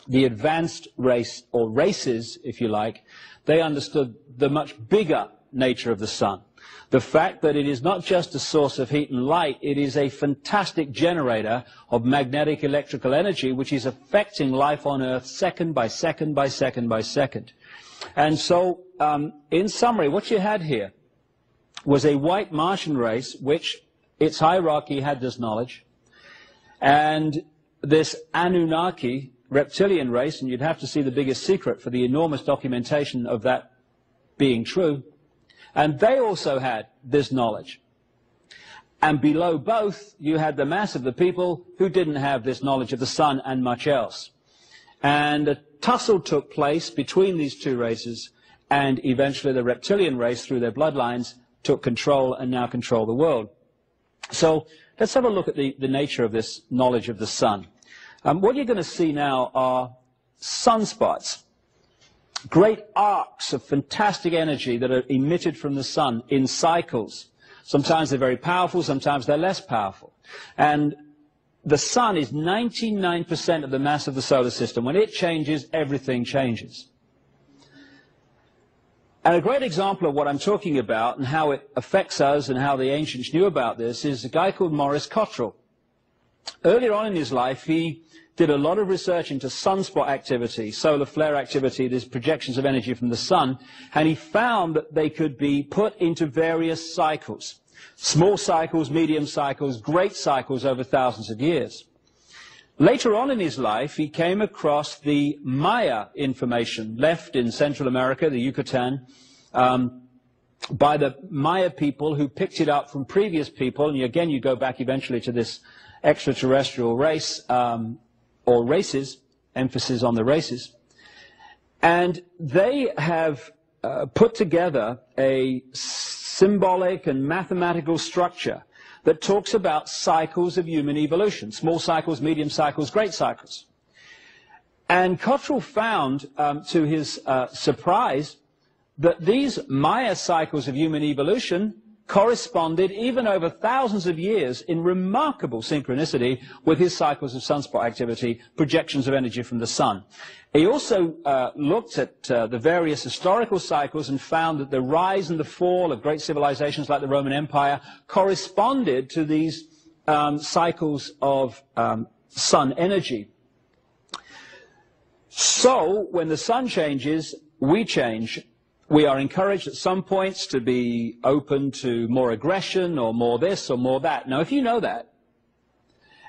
the advanced race, or races, if you like, they understood the much bigger nature of the sun. The fact that it is not just a source of heat and light, it is a fantastic generator of magnetic electrical energy which is affecting life on Earth second by second by second by second. And so, in summary, what you had here was a white Martian race which its hierarchy had this knowledge, and this Anunnaki reptilian race, and you'd have to see the biggest secret for the enormous documentation of that being true, and they also had this knowledge. And below both, you had the mass of the people who didn't have this knowledge of the sun and much else. And a tussle took place between these two races, and eventually the reptilian race, through their bloodlines, took control and now control the world. So let's have a look at the nature of this knowledge of the sun. What you're going to see now are sunspots, great arcs of fantastic energy that are emitted from the sun in cycles. Sometimes they're very powerful, sometimes they're less powerful. And the sun is 99% of the mass of the solar system. When it changes, everything changes. And a great example of what I'm talking about and how it affects us and how the ancients knew about this is a guy called Maurice Cottrell. Earlier on in his life, he did a lot of research into sunspot activity, solar flare activity, these projections of energy from the sun, and he found that they could be put into various cycles. Small cycles, medium cycles, great cycles over thousands of years. Later on in his life, he came across the Maya information left in Central America, the Yucatan, by the Maya people who picked it up from previous people. And again, you go back eventually to this extraterrestrial race, or races, emphasis on the races. And they have put together a symbolic and mathematical structure that talks about cycles of human evolution, small cycles, medium cycles, great cycles. And Cottrell found, to his surprise, that these Maya cycles of human evolution corresponded, even over thousands of years, in remarkable synchronicity with his cycles of sunspot activity, projections of energy from the sun. He also looked at the various historical cycles and found that the rise and the fall of great civilizations like the Roman Empire corresponded to these cycles of sun energy. So, when the sun changes, we change. We are encouraged at some points to be open to more aggression or more this or more that. Now, if you know that,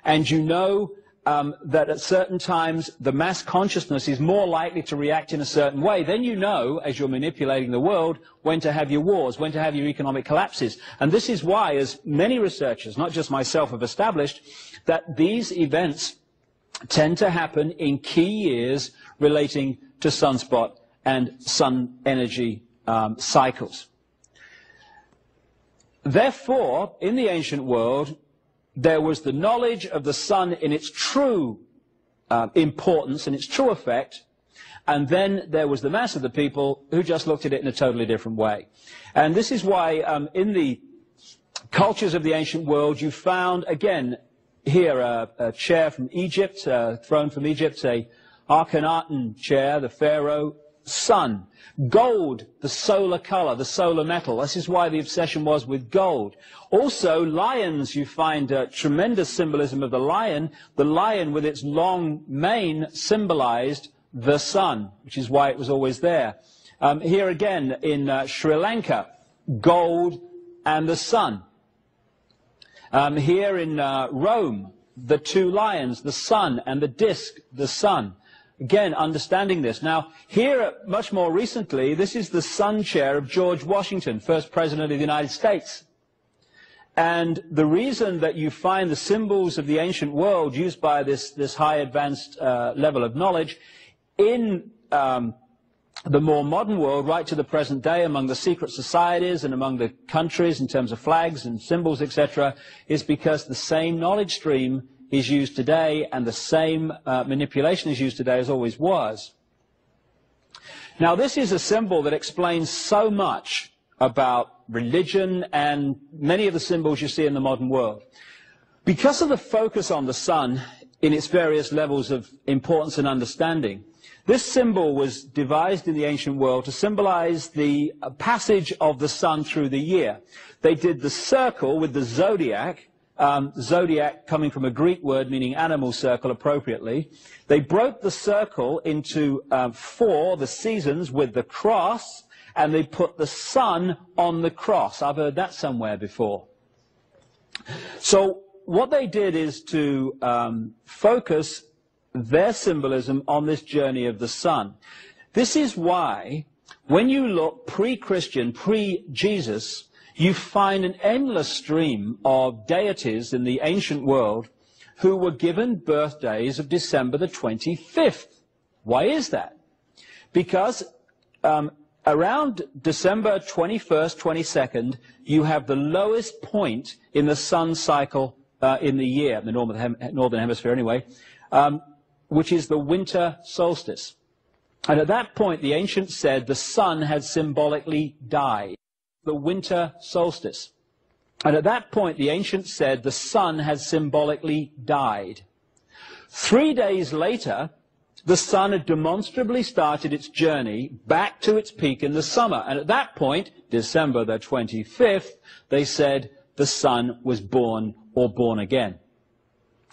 and you know that at certain times the mass consciousness is more likely to react in a certain way, then you know, as you're manipulating the world, when to have your wars, when to have your economic collapses. And this is why, as many researchers, not just myself, have established, that these events tend to happen in key years relating to sunspot and sun energy cycles. Therefore, in the ancient world, there was the knowledge of the sun in its true importance and its true effect, and then there was the mass of the people who just looked at it in a totally different way. And this is why in the cultures of the ancient world you found, again, here a chair from Egypt, a throne from Egypt, a Akhenaten chair, the pharaoh, sun. Gold, the solar color, the solar metal. This is why the obsession was with gold. Also, lions, you find tremendous symbolism of the lion. The lion with its long mane symbolized the sun, which is why it was always there. Here again in Sri Lanka, gold and the sun. Here in Rome, the two lions, the sun, and the disc, the sun. Again, understanding this. Now, here, much more recently, this is the sun chair of George Washington, first president of the United States. And the reason that you find the symbols of the ancient world used by this high advanced level of knowledge in the more modern world, right to the present day, among the secret societies and among the countries in terms of flags and symbols, etc., is because the same knowledge stream is used today and the same manipulation is used today as always was. Now, this is a symbol that explains so much about religion and many of the symbols you see in the modern world. Because of the focus on the sun in its various levels of importance and understanding, this symbol was devised in the ancient world to symbolize the passage of the sun through the year. They did the circle with the zodiac, zodiac coming from a Greek word meaning animal circle appropriately. They broke the circle into 4, the seasons, with the cross, and they put the sun on the cross. I've heard that somewhere before. So what they did is to focus their symbolism on this journey of the sun. This is why, when you look pre-Christian, pre-Jesus, you find an endless stream of deities in the ancient world who were given birthdays of December the 25th. Why is that? Because around December 21st, 22nd, you have the lowest point in the sun cycle in the year, the northern hemisphere anyway, which is the winter solstice. And at that point, the ancients said the sun had symbolically died. The winter solstice. And at that point, the ancients said the sun had symbolically died. 3 days later, the sun had demonstrably started its journey back to its peak in the summer. And at that point, December the 25th, they said the sun was born or born again.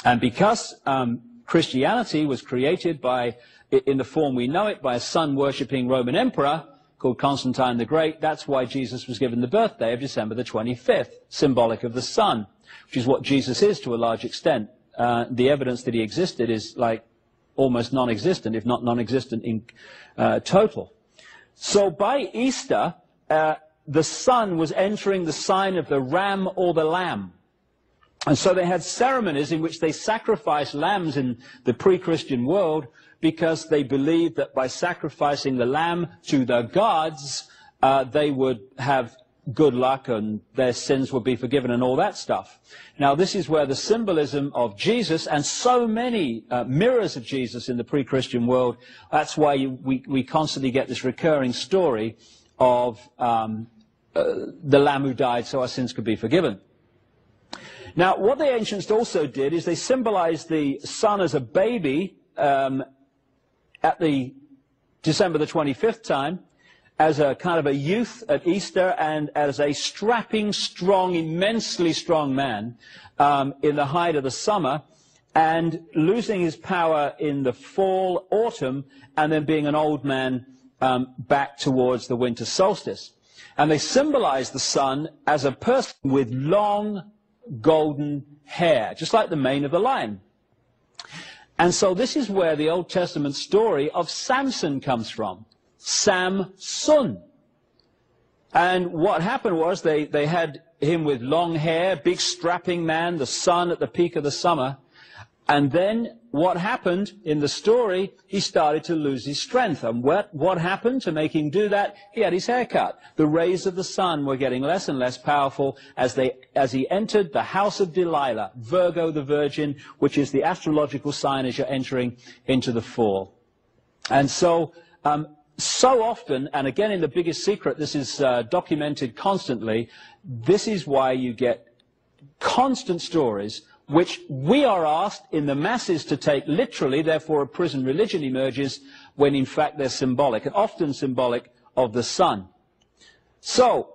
And because Christianity was created by, in the form we know it, by a sun-worshipping Roman emperor called Constantine the Great, that's why Jesus was given the birthday of December the 25th, symbolic of the sun, which is what Jesus is to a large extent. The evidence that he existed is like almost non-existent, if not non-existent in total. So by Easter, the sun was entering the sign of the ram or the lamb. And so they had ceremonies in which they sacrificed lambs in the pre-Christian world because they believed that by sacrificing the lamb to the gods, they would have good luck and their sins would be forgiven and all that stuff. Now, this is where the symbolism of Jesus and so many mirrors of Jesus in the pre-Christian world, that's why we constantly get this recurring story of the lamb who died so our sins could be forgiven. Now, what the ancients also did is they symbolized the sun as a baby at the December the 25th time, as a kind of a youth at Easter, and as a strapping, strong, immensely strong man in the height of the summer, and losing his power in the fall, autumn, and then being an old man back towards the winter solstice. And they symbolized the sun as a person with long, golden hair, just like the mane of the lion. And so this is where the Old Testament story of Samson comes from. Samson. And what happened was they had him with long hair, big strapping man, the sun at the peak of the summer. And then what happened in the story, he started to lose his strength. And what happened to make him do that? He had his hair cut. The rays of the sun were getting less and less powerful as he entered the house of Delilah, Virgo the Virgin, which is the astrological sign as you're entering into the fall. And so, so often, and again in The Biggest Secret, this is documented constantly, this is why you get constant stories which we are asked in the masses to take literally, therefore a prison religion emerges, when in fact they're symbolic, and often symbolic of the sun. So,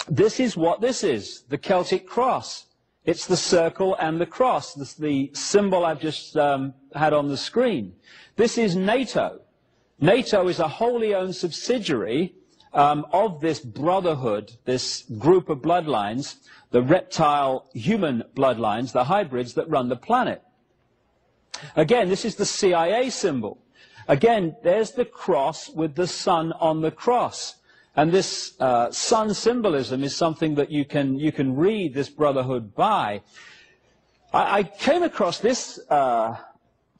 this is what this is, the Celtic cross. It's the circle and the cross, the symbol I've just had on the screen. This is NATO. NATO is a wholly owned subsidiary of this brotherhood, this group of bloodlines, the reptile-human bloodlines, the hybrids that run the planet. Again, this is the CIA symbol. Again, there's the cross with the sun on the cross. And this sun symbolism is something that you can read this brotherhood by. I came across this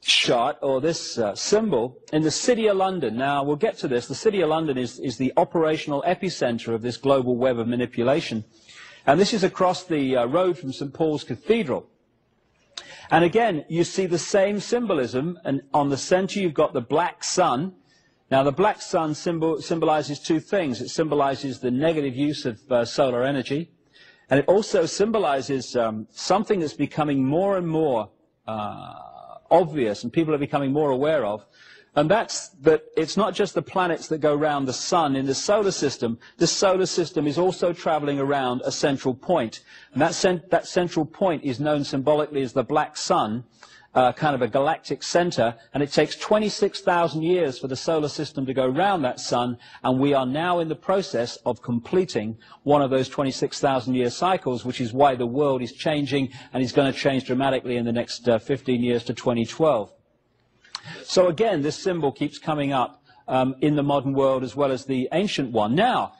shot, or this symbol, in the City of London. Now, we'll get to this. The City of London is the operational epicenter of this global web of manipulation. And this is across the road from St. Paul's Cathedral. And again, you see the same symbolism, and on the center you've got the black sun. Now, the black sun symbolizes two things. It symbolizes the negative use of solar energy, and it also symbolizes something that's becoming more and more obvious, and people are becoming more aware of, and that's that it's not just the planets that go around the sun in the solar system. The solar system is also traveling around a central point, and that central point is known symbolically as the black sun, kind of a galactic center, and it takes 26,000 years for the solar system to go around that sun, and we are now in the process of completing one of those 26,000 year cycles, which is why the world is changing, and is going to change dramatically in the next 15 years to 2012. So again, this symbol keeps coming up in the modern world as well as the ancient one. Now,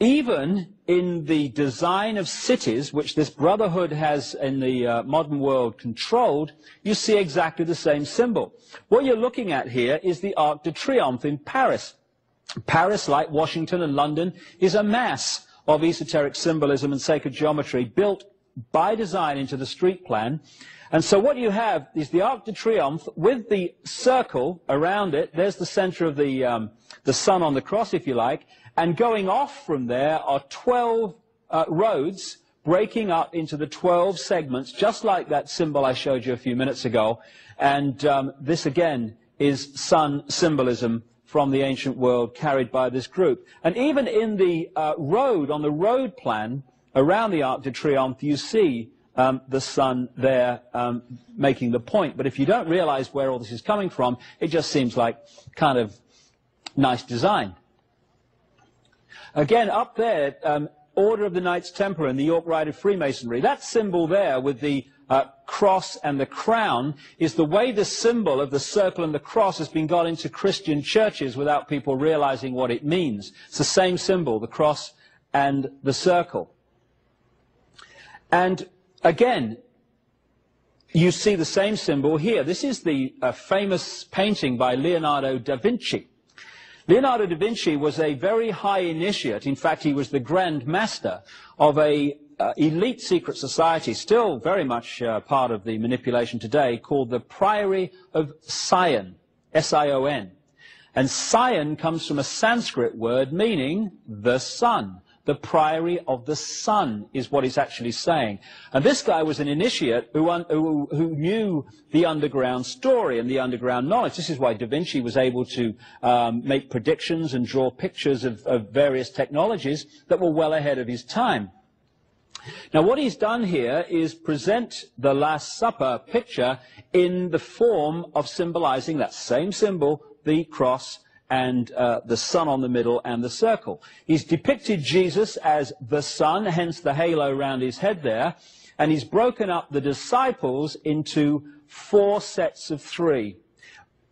even in the design of cities, which this brotherhood has in the modern world controlled, you see exactly the same symbol. What you're looking at here is the Arc de Triomphe in Paris. Paris, like Washington and London, is a mass of esoteric symbolism and sacred geometry built by design into the street plan. And so what you have is the Arc de Triomphe with the circle around it. There's the center of the sun on the cross, if you like. And going off from there are 12 roads breaking up into the 12 segments, just like that symbol I showed you a few minutes ago. And this, again, is sun symbolism from the ancient world carried by this group. And even in the road, on the road plan around the Arc de Triomphe, you see the sun there making the point. But if you don't realize where all this is coming from, it just seems like kind of nice design. Again, up there, Order of the Knights Templar and the York Rite of Freemasonry. That symbol there with the cross and the crown is the way the symbol of the circle and the cross has been got into Christian churches without people realizing what it means. It's the same symbol, the cross and the circle. And again, you see the same symbol here. This is the famous painting by Leonardo da Vinci. Leonardo da Vinci was a very high initiate. In fact, he was the Grand Master of a elite secret society, still very much part of the manipulation today, called the Priory of Sion, S-I-O-N. And Sion comes from a Sanskrit word meaning the sun. The Priory of the Sun is what he's actually saying. And this guy was an initiate who knew the underground story and the underground knowledge. This is why Da Vinci was able to make predictions and draw pictures of various technologies that were well ahead of his time. Now, what he's done here is present the Last Supper picture in the form of symbolizing that same symbol, the cross, and the sun on the middle and the circle. He's depicted Jesus as the sun, hence the halo around his head there, and he's broken up the disciples into 4 sets of 3,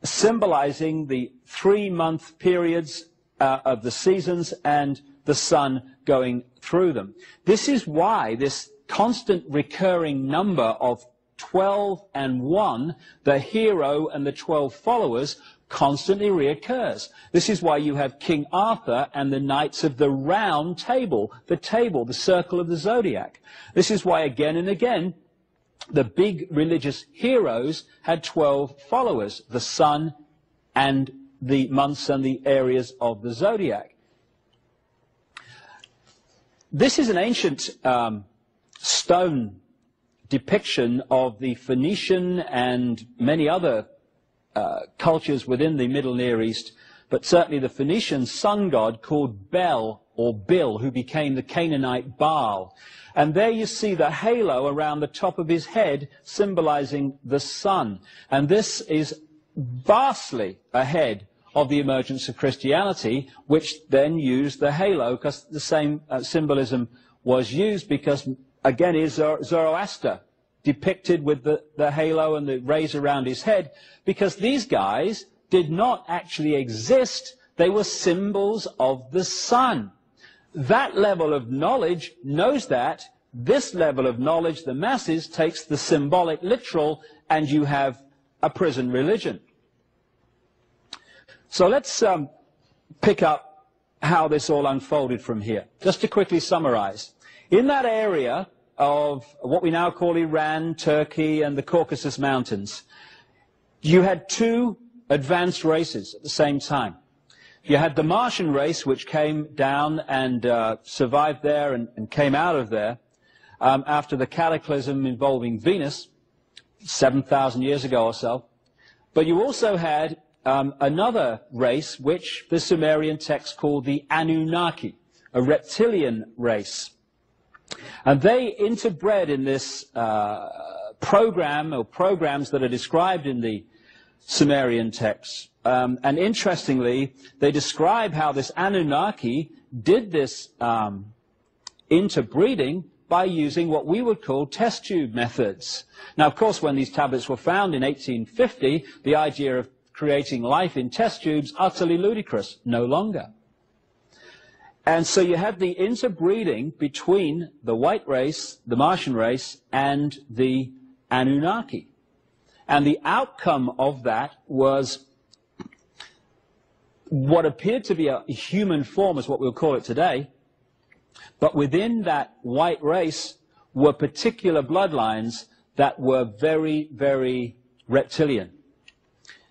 symbolizing the 3-month periods of the seasons and the sun going through them. This is why this constant recurring number of 12 and 1, the hero and the 12 followers, constantly reoccurs. This is why you have King Arthur and the Knights of the Round Table, the circle of the zodiac. This is why again and again the big religious heroes had 12 followers, the sun and the months and the areas of the zodiac. This is an ancient stone depiction of the Phoenician and many other cultures within the Middle Near East, but certainly the Phoenician sun god called Bel or Bil, who became the Canaanite Baal. And there you see the halo around the top of his head symbolizing the sun. And this is vastly ahead of the emergence of Christianity, which then used the halo, because the same symbolism was used, because again is Zoroaster depicted with the halo and the rays around his head, because these guys did not actually exist. They were symbols of the sun. That level of knowledge knows that. This level of knowledge, the masses, takes the symbolic literal, and you have a prison religion. So let's pick up how this all unfolded from here. Just to quickly summarize. In that area of what we now call Iran, Turkey, and the Caucasus Mountains, you had two advanced races at the same time. You had the Martian race, which came down and survived there and came out of there after the cataclysm involving Venus 7,000 years ago or so. But you also had another race, which the Sumerian text called the Anunnaki, a reptilian race. And they interbred in this program, or programs that are described in the Sumerian texts. And interestingly, they describe how this Anunnaki did this interbreeding by using what we would call test tube methods. Now, of course, when these tablets were found in 1850, the idea of creating life in test tubes, utterly ludicrous, no longer. And so you had the interbreeding between the white race, the Martian race, and the Anunnaki. And the outcome of that was what appeared to be a human form, is what we'll call it today. But within that white race were particular bloodlines that were very, very reptilian.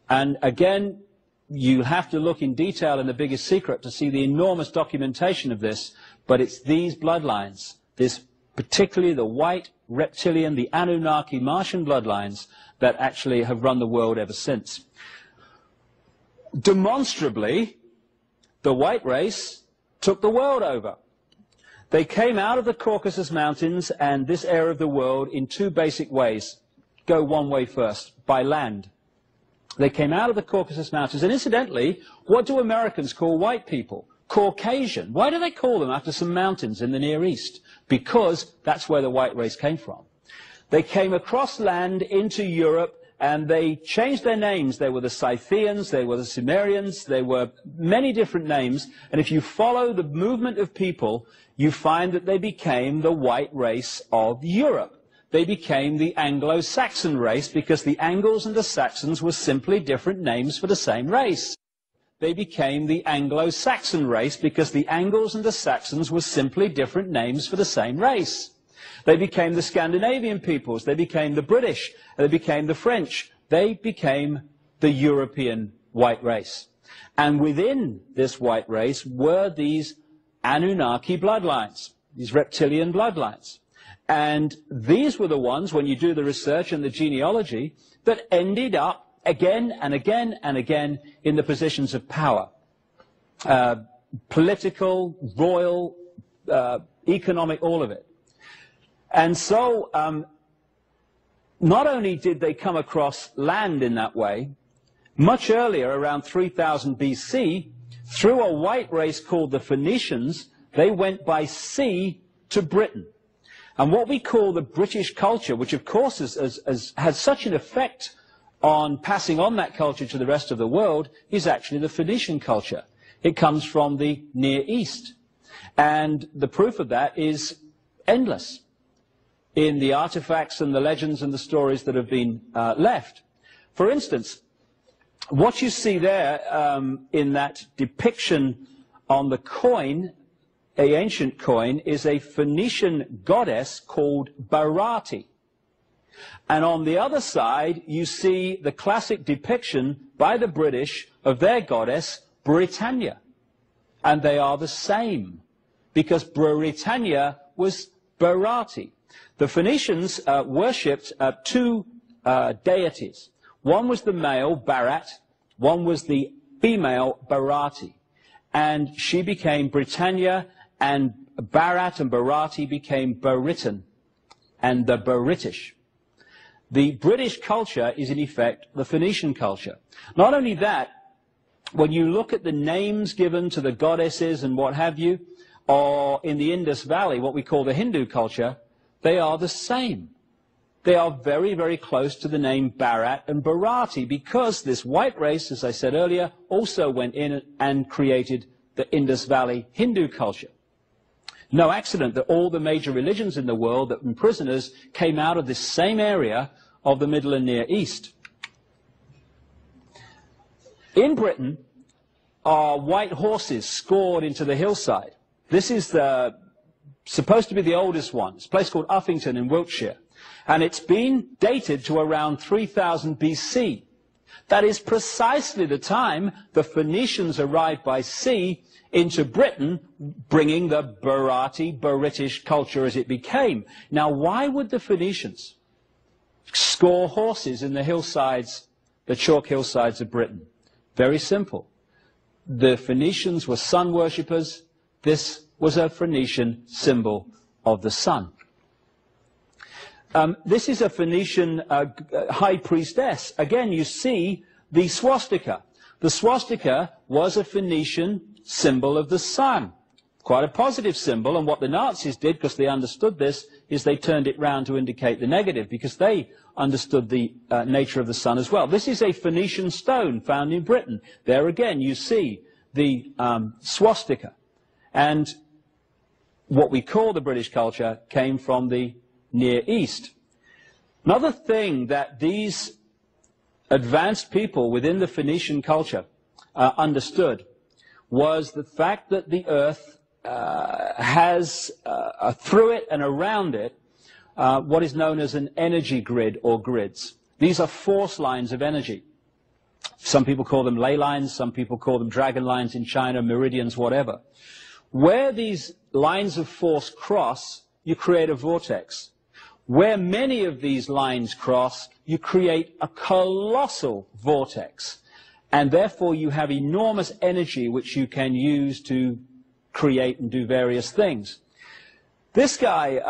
And again, you have to look in detail in The Biggest Secret to see the enormous documentation of this, but it's these bloodlines, this particularly the white reptilian, the Anunnaki Martian bloodlines, that actually have run the world ever since. Demonstrably, the white race took the world over. They came out of the Caucasus Mountains and this area of the world in two basic ways. Go one way first, by land. They came out of the Caucasus Mountains, and incidentally, what do Americans call white people? Caucasian. Why do they call them after some mountains in the Near East? Because that's where the white race came from. They came across land into Europe, and they changed their names. They were the Scythians, they were the Sumerians, they were many different names, and if you follow the movement of people, you find that they became the white race of Europe. They became the Anglo-Saxon race, because the Angles and the Saxons were simply different names for the same race. They became the Anglo-Saxon race, because the Angles and the Saxons were simply different names for the same race. They became the Scandinavian peoples, they became the British, they became the French, they became the European white race. And within this white race were these Anunnaki bloodlines, these reptilian bloodlines. And these were the ones, when you do the research and the genealogy, that ended up again and again and again in the positions of power. Political, royal, economic, all of it. And so, not only did they come across land in that way, much earlier, around 3000 BC, through a white race called the Phoenicians, they went by sea to Britain. And what we call the British culture, which of course has had such an effect on passing on that culture to the rest of the world, is actually the Phoenician culture. It comes from the Near East. And the proof of that is endless in the artifacts and the legends and the stories that have been left. For instance, what you see there in that depiction on the coin, an ancient coin, is a Phoenician goddess called Barati. And on the other side, you see the classic depiction by the British of their goddess, Britannia. And they are the same, because Britannia was Barati. The Phoenicians worshipped two deities. One was the male, Barat, one was the female, Barati. And she became Britannia, and Barat and Barati became Baritan, and the Baritish. The British culture is in effect the Phoenician culture. Not only that, when you look at the names given to the goddesses and what have you, or in the Indus Valley, what we call the Hindu culture, they are the same. They are very, very close to the name Bharat and Bharati, because this white race, as I said earlier, also went in and created the Indus Valley Hindu culture. No accident that all the major religions in the world that were prisoners came out of this same area of the Middle and Near East. In Britain are white horses scored into the hillside. This is supposed to be the oldest one. It's a place called Uffington in Wiltshire. And it's been dated to around 3000 BC. That is precisely the time the Phoenicians arrived by sea into Britain, bringing the Bharati, British culture as it became. Now, why would the Phoenicians score horses in the hillsides, the chalk hillsides of Britain? Very simple. The Phoenicians were sun worshippers. This was a Phoenician symbol of the sun. This is a Phoenician high priestess. Again, you see the swastika. The swastika was a Phoenician symbol of the sun. Quite a positive symbol, and what the Nazis did, because they understood this, is they turned it round to indicate the negative, because they understood the nature of the sun as well. This is a Phoenician stone found in Britain. There again, you see the swastika. And what we call the British culture came from the Near East. Another thing that these advanced people within the Phoenician culture understood was the fact that the earth has through it and around it what is known as an energy grid or grids. These are force lines of energy. Some people call them ley lines, some people call them dragon lines in China, meridians, whatever. Where these lines of force cross, you create a vortex. Where many of these lines cross, you create a colossal vortex. And therefore you have enormous energy which you can use to create and do various things. This guy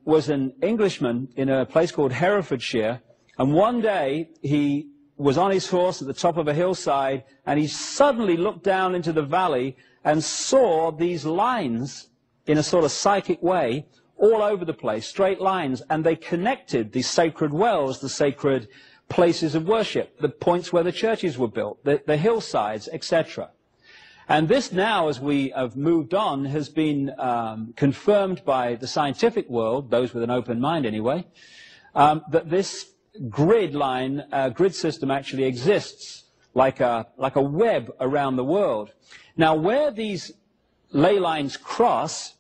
was an Englishman in a place called Herefordshire, and one day he was on his horse at the top of a hillside, and he suddenly looked down into the valley and saw these lines in a sort of psychic way all over the place, straight lines, and they connected the sacred wells, the sacred places of worship, the points where the churches were built, the hillsides, etc. And this now, as we have moved on, has been confirmed by the scientific world, those with an open mind anyway, that this grid line, grid system actually exists like a web around the world. Now, where these ley lines cross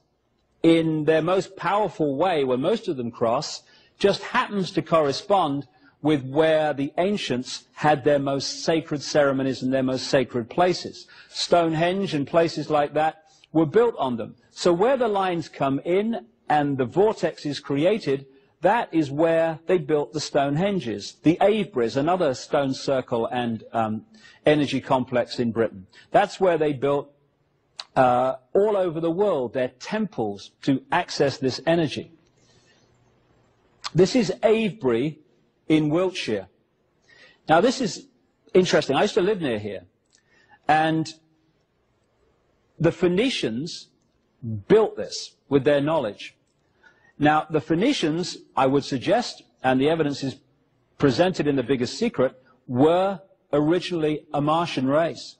in their most powerful way, where most of them cross, just happens to correspond with where the ancients had their most sacred ceremonies and their most sacred places. Stonehenge and places like that were built on them. So where the lines come in and the vortex is created, that is where they built the Stonehenges. The Aveburys, another stone circle and energy complex in Britain. That's where they built all over the world their temples to access this energy. This is Avebury in Wiltshire. Now this is interesting. I used to live near here, and the Phoenicians built this with their knowledge. Now the Phoenicians, I would suggest, and the evidence is presented in The Biggest Secret, were originally a Martian race.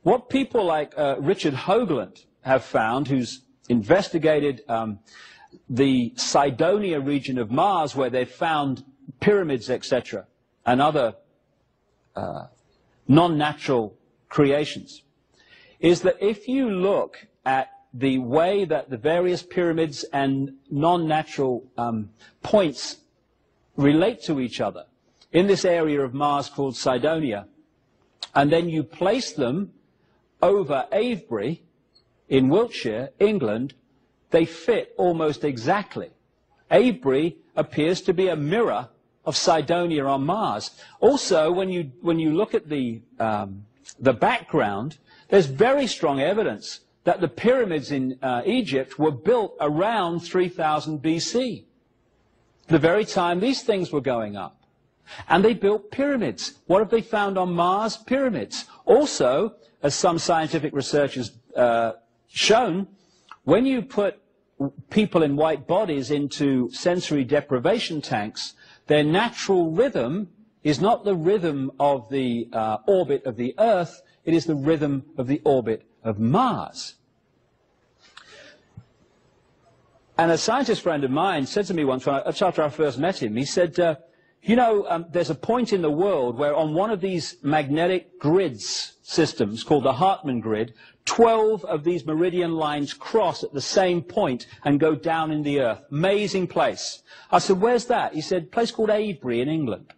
What people like Richard Hoagland have found, who's investigated the Cydonia region of Mars, where they've found pyramids, etc., and other non-natural creations, is that if you look at the way that the various pyramids and non-natural points relate to each other in this area of Mars called Cydonia, and then you place them over Avebury in Wiltshire, England, they fit almost exactly. Avebury appears to be a mirror of Cydonia on Mars. Also, when you look at the background, there's very strong evidence that the pyramids in Egypt were built around 3000 BC, the very time these things were going up. And they built pyramids. What have they found on Mars? Pyramids. Also, as some scientific research has shown, when you put people in white bodies into sensory deprivation tanks, their natural rhythm is not the rhythm of the orbit of the Earth, it is the rhythm of the orbit of Mars. And a scientist friend of mine said to me once, after I first met him, he said, you know, there's a point in the world where on one of these magnetic grids systems called the Hartmann grid, 12 of these meridian lines cross at the same point and go down in the Earth. Amazing place. I said, where's that? He said, a place called Avebury in England.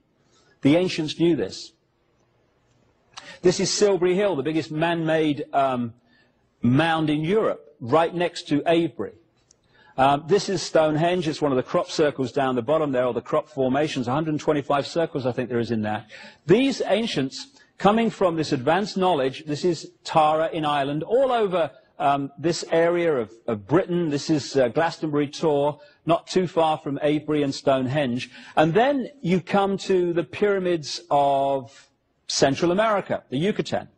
The ancients knew this. This is Silbury Hill, the biggest man-made mound in Europe, right next to Avebury. This is Stonehenge. It's one of the crop circles down the bottom there, or the crop formations. 125 circles, I think there is in that. These ancients, coming from this advanced knowledge, this is Tara in Ireland, all over this area of Britain. This is Glastonbury Tor, not too far from Avebury and Stonehenge. And then you come to the pyramids of Central America, the Yucatan.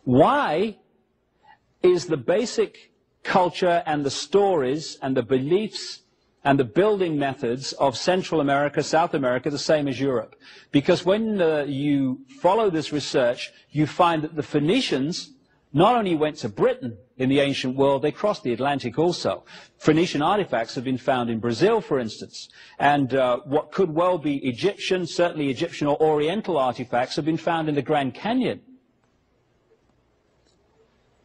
Why is the basic culture and the stories and the beliefs and the building methods of Central America, South America, the same as Europe? Because when you follow this research, you find that the Phoenicians not only went to Britain in the ancient world, they crossed the Atlantic also. Phoenician artifacts have been found in Brazil, for instance. And what could well be Egyptian, certainly Egyptian or Oriental artifacts, have been found in the Grand Canyon.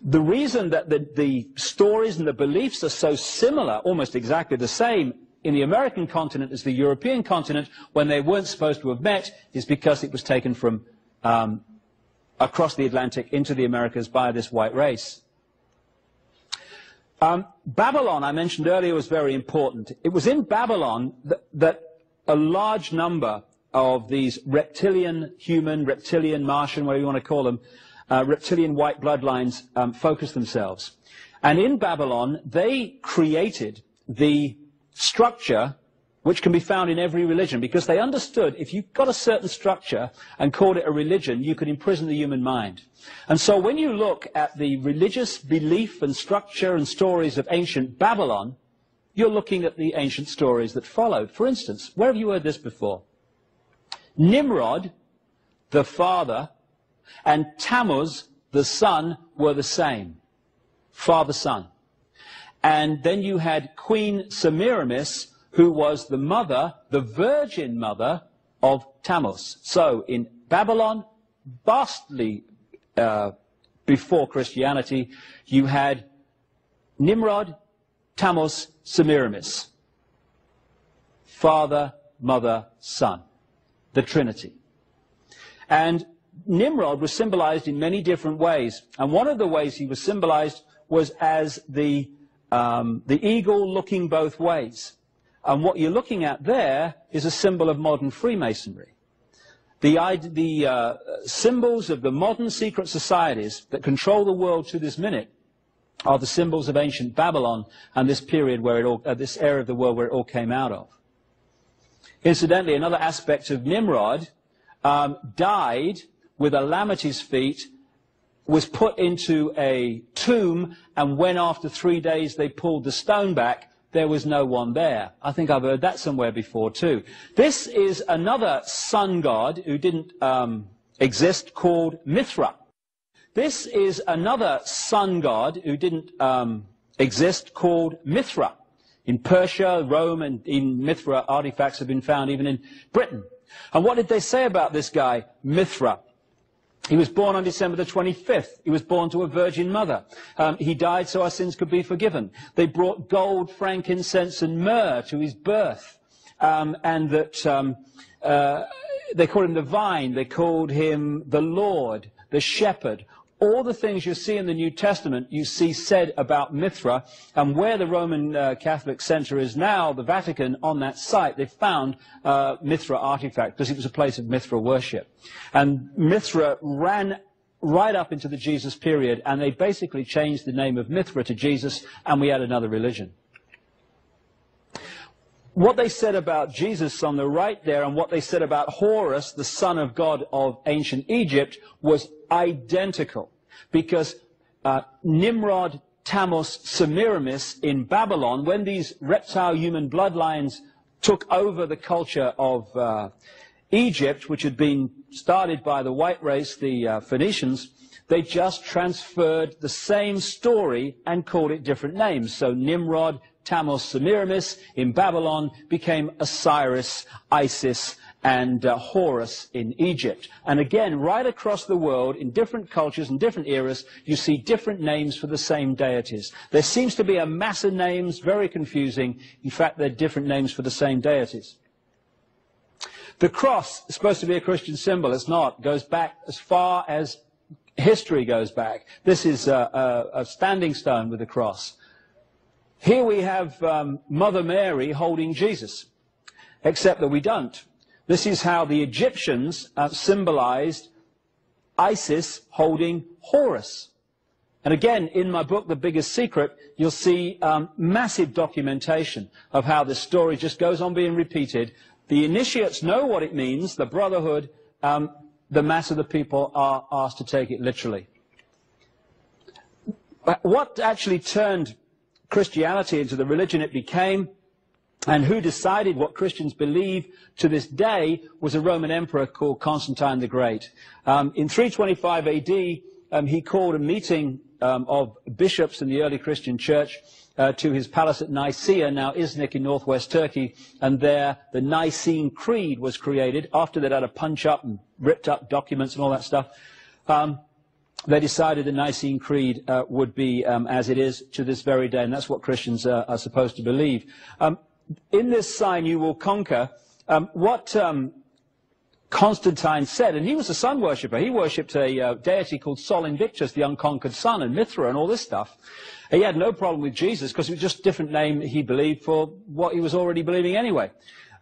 The reason that the stories and the beliefs are so similar, almost exactly the same, in the American continent as the European continent, when they weren't supposed to have met, is because it was taken from across the Atlantic into the Americas by this white race. Babylon, I mentioned earlier, was very important. It was in Babylon that a large number of these reptilian, human, reptilian, Martian, whatever you want to call them, reptilian white bloodlines focused themselves. And in Babylon, they created the structure which can be found in every religion, because they understood if you got a certain structure and called it a religion, you could imprison the human mind. And so when you look at the religious belief and structure and stories of ancient Babylon, you're looking at the ancient stories that followed. For instance, where have you heard this before? Nimrod, the father, and Tammuz, the son, were the same. Father-son. And then you had Queen Semiramis, who was the mother, the virgin mother of Tammuz. So in Babylon, vastly before Christianity, you had Nimrod, Tammuz, Semiramis. Father, mother, son. The Trinity. And Nimrod was symbolized in many different ways. And one of the ways he was symbolized was as the eagle looking both ways. And what you're looking at there is a symbol of modern Freemasonry. The symbols of the modern secret societies that control the world to this minute are the symbols of ancient Babylon and this period where it all, this area of the world where it all came out of. Incidentally, another aspect of Nimrod died with a lamb at his feet, was put into a tomb, and when after 3 days they pulled the stone back, there was no one there. I think I've heard that somewhere before too. This is another sun god who didn't exist, called Mithra. This is another sun god who didn't exist, called Mithra. In Persia, Rome, and in Mithra, artifacts have been found even in Britain. And what did they say about this guy, Mithra? He was born on December the 25th. He was born to a virgin mother. He died so our sins could be forgiven. They brought gold, frankincense, and myrrh to his birth. And that they called him the vine. They called him the Lord, the shepherd. all the things you see in the New Testament, you see said about Mithra, and where the Roman Catholic Center is now, the Vatican, on that site, they found Mithra artifact, because it was a place of Mithra worship. And Mithra ran right up into the Jesus period, and they basically changed the name of Mithra to Jesus, and we had another religion. What they said about Jesus on the right there, and what they said about Horus, the son of God of ancient Egypt, was identical. Because Nimrod, Tammuz, Semiramis in Babylon, when these reptile human bloodlines took over the culture of Egypt, which had been started by the white race, the Phoenicians, they just transferred the same story and called it different names. So Nimrod, Tammuz, Semiramis in Babylon became Osiris, Isis, and Horus in Egypt. And again, right across the world, in different cultures and different eras, you see different names for the same deities. There seems to be a mass of names, very confusing. In fact, they're different names for the same deities. The cross is supposed to be a Christian symbol. It's not. It goes back as far as history goes back. This is a standing stone with a cross. Here we have Mother Mary holding Jesus, except that we don't. This is how the Egyptians symbolized Isis holding Horus. And again, in my book, The Biggest Secret, you'll see massive documentation of how this story just goes on being repeated. The initiates know what it means, the brotherhood, the mass of the people are asked to take it literally. But what actually turned Christianity into the religion it became, and who decided what Christians believe to this day, was a Roman emperor called Constantine the Great. In 325 AD, he called a meeting of bishops in the early Christian church to his palace at Nicaea, now Iznik in northwest Turkey, and there the Nicene Creed was created. After they'd had a punch-up and ripped up documents and all that stuff, they decided the Nicene Creed would be as it is to this very day, and that's what Christians are supposed to believe. In this sign you will conquer, what Constantine said, and he was a sun worshipper. He worshipped a deity called Sol Invictus, the unconquered sun, and Mithra and all this stuff. He had no problem with Jesus because it was just a different name he believed for what he was already believing anyway.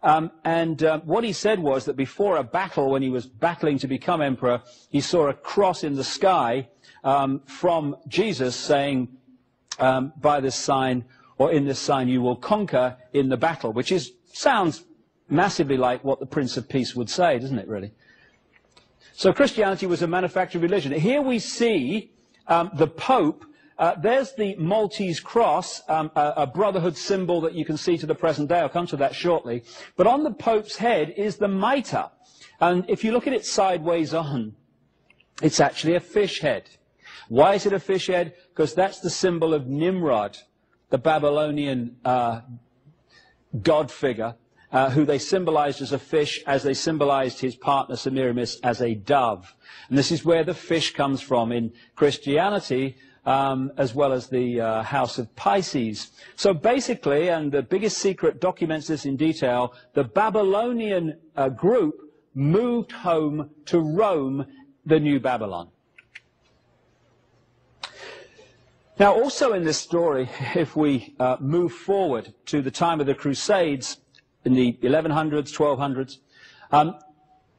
What he said was that before a battle, when he was battling to become emperor, he saw a cross in the sky from Jesus saying, by this sign, or in this sign you will conquer in the battle, which sounds massively like what the Prince of Peace would say, doesn't it, really? So Christianity was a manufactured religion. Here we see the Pope. There's the Maltese cross, a brotherhood symbol that you can see to the present day. I'll come to that shortly. But on the Pope's head is the mitre. And if you look at it sideways on, it's actually a fish head. Why is it a fish head? Because that's the symbol of Nimrod, the Babylonian god figure, who they symbolized as a fish, as they symbolized his partner Semiramis as a dove. And this is where the fish comes from in Christianity, as well as the house of Pisces. So basically, and The Biggest Secret documents this in detail, the Babylonian group moved home to Rome, the New Babylon. Now, also in this story, if we move forward to the time of the Crusades, in the 1100s, 1200s,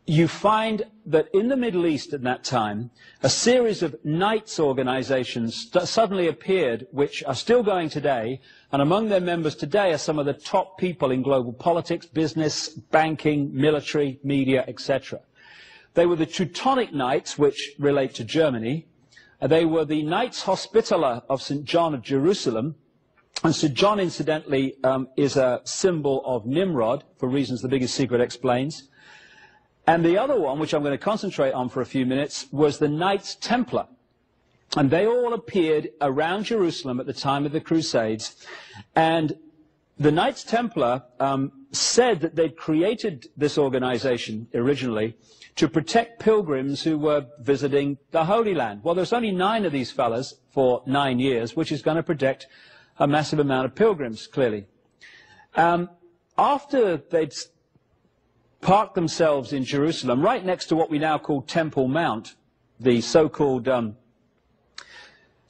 you find that in the Middle East at that time, a series of knights organizations suddenly appeared, which are still going today, and among their members today are some of the top people in global politics, business, banking, military, media, etc. They were the Teutonic Knights, which relate to Germany. They were the Knights Hospitaller of St. John of Jerusalem. And St. John, incidentally, is a symbol of Nimrod, for reasons The Biggest Secret explains. And the other one, which I'm going to concentrate on for a few minutes, was the Knights Templar. And they all appeared around Jerusalem at the time of the Crusades. And the Knights Templar said that they'd created this organization originally to protect pilgrims who were visiting the Holy Land. Well, there's only 9 of these fellas for 9 years, which is going to protect a massive amount of pilgrims, clearly. After they'd parked themselves in Jerusalem, right next to what we now call Temple Mount, the so-called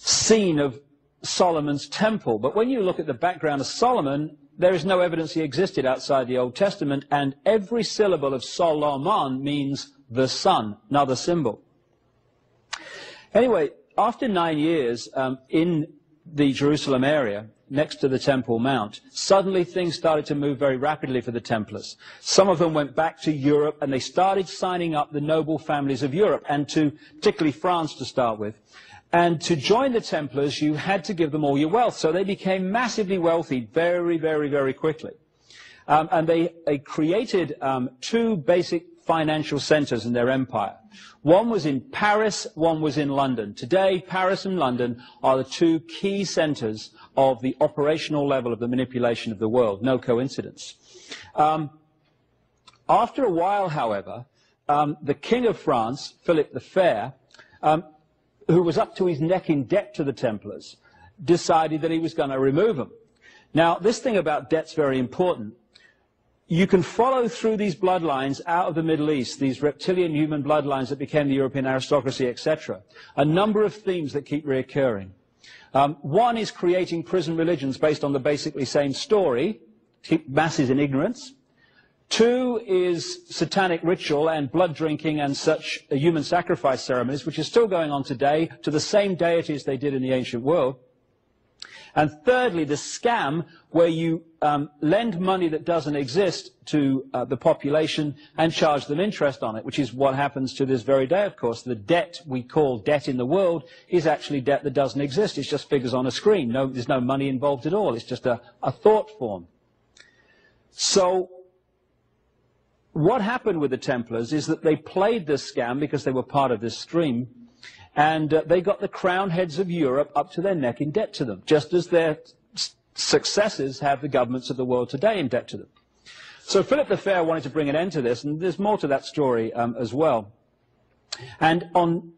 scene of Solomon's temple. But when you look at the background of Solomon, there is no evidence he existed outside the Old Testament, and every syllable of Solomon means the sun, another symbol. Anyway, after 9 years in the Jerusalem area, next to the Temple Mount, suddenly things started to move very rapidly for the Templars. Some of them went back to Europe, and they started signing up the noble families of Europe, and to particularly France to start with. And to join the Templars, you had to give them all your wealth. So they became massively wealthy very, very, very quickly. And they created two basic financial centers in their empire. One was in Paris, one was in London. Today, Paris and London are the two key centers of the operational level of the manipulation of the world. No coincidence. After a while, however, the King of France, Philip the Fair, who was up to his neck in debt to the Templars, decided that he was going to remove them. Now, this thing about debt's very important. You can follow through these bloodlines out of the Middle East, these reptilian human bloodlines that became the European aristocracy, etc., a number of themes that keep reoccurring. One is creating prison religions based on the basically same story, keep masses in ignorance. Two is satanic ritual and blood drinking and such human sacrifice ceremonies, which is still going on today to the same deities they did in the ancient world. And thirdly, the scam where you lend money that doesn't exist to the population and charge them interest on it, which is what happens to this very day, of course. The debt we call debt in the world is actually debt that doesn't exist. It's just figures on a screen. There's no money involved at all. It's just a thought form. So what happened with the Templars is that they played this scam because they were part of this stream, and they got the crown heads of Europe up to their neck in debt to them, just as their successors have the governments of the world today in debt to them. So Philip the Fair wanted to bring an end to this, and there's more to that story as well. And on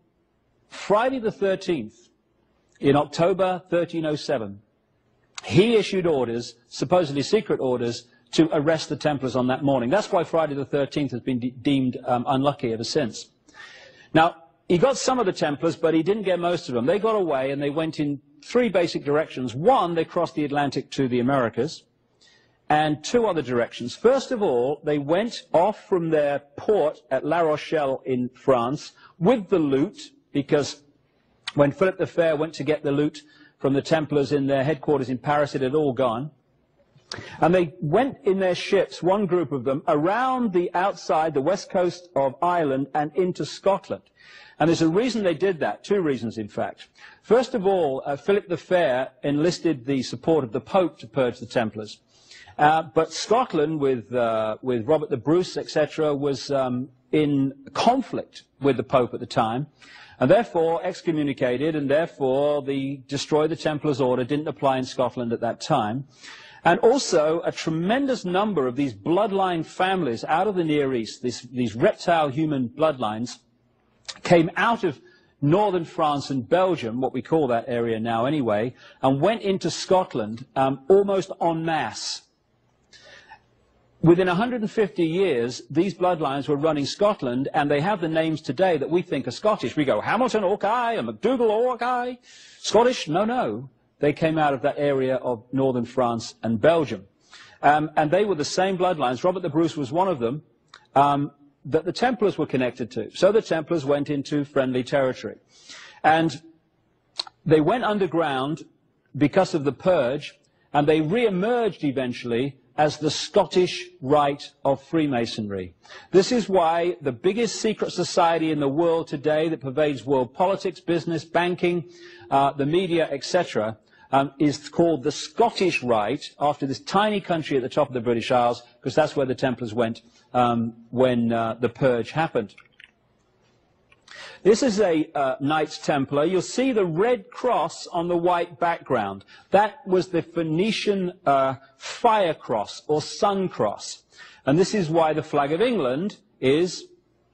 Friday the 13th, in October 1307, he issued orders, supposedly secret orders, to arrest the Templars on that morning. That's why Friday the 13th has been deemed unlucky ever since. Now, he got some of the Templars, but he didn't get most of them. They got away, and they went in three basic directions. One, they crossed the Atlantic to the Americas, and two other directions. First of all, they went off from their port at La Rochelle in France with the loot, because when Philip the Fair went to get the loot from the Templars in their headquarters in Paris, it had all gone. And they went in their ships, one group of them, around the outside, the west coast of Ireland and into Scotland. And there's a reason they did that, two reasons in fact. First of all, Philip the Fair enlisted the support of the Pope to purge the Templars. But Scotland, with Robert the Bruce, etc., was in conflict with the Pope at the time, and therefore excommunicated, and therefore the Destroy the Templars order didn't apply in Scotland at that time. And also, a tremendous number of these bloodline families out of the Near East, these reptile human bloodlines, came out of northern France and Belgium, what we call that area now anyway, and went into Scotland almost en masse. Within 150 years, these bloodlines were running Scotland, and they have the names today that we think are Scottish. We go, Hamilton, Orkney, and MacDougall, Orkney. Scottish? No, no. They came out of that area of northern France and Belgium. And they were the same bloodlines. Robert the Bruce was one of them that the Templars were connected to. So the Templars went into friendly territory. And they went underground because of the purge, and they re-emerged eventually as the Scottish Rite of Freemasonry. This is why the biggest secret society in the world today that pervades world politics, business, banking, the media, etc., is called the Scottish Rite, after this tiny country at the top of the British Isles, because that's where the Templars went when the purge happened. This is a Knights Templar. You'll see the red cross on the white background. That was the Phoenician fire cross or sun cross. And this is why the flag of England is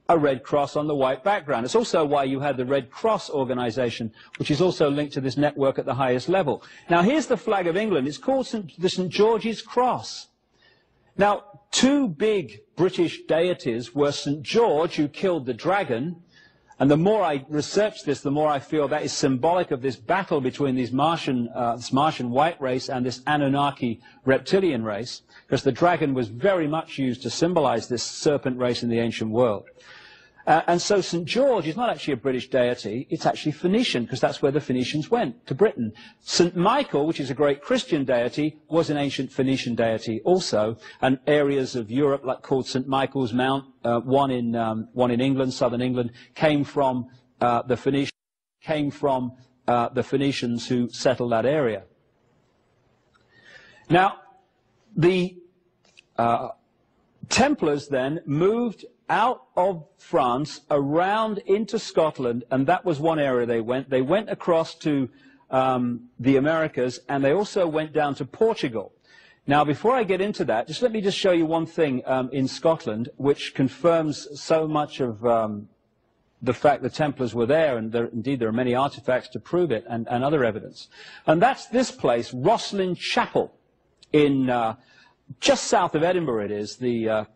a red cross on the white background. It's also why you had the Red Cross organization, which is also linked to this network at the highest level. Now, here's the flag of England. It's called the St. George's Cross. Now, two big British deities were St. George, who killed the dragon, And the more I research this, the more I feel that is symbolic of this battle between this Martian white race and this Anunnaki reptilian race, because the dragon was very much used to symbolize this serpent race in the ancient world. And so St. George is not actually a British deity, it's actually Phoenician, because that's where the Phoenicians went, to Britain. St. Michael, which is a great Christian deity, was an ancient Phoenician deity also, and areas of Europe, like called St. Michael's Mount, one in England, southern England, came from the Phoenicians who settled that area. Now, the Templars then moved out of France, around into Scotland, and that was one area they went. They went across to the Americas, and they also went down to Portugal. Now, before I get into that, let me show you one thing in Scotland, which confirms so much of the fact the Templars were there, and indeed there are many artifacts to prove it, and other evidence. And that's this place, Rosslyn Chapel, in just south of Edinburgh. It is the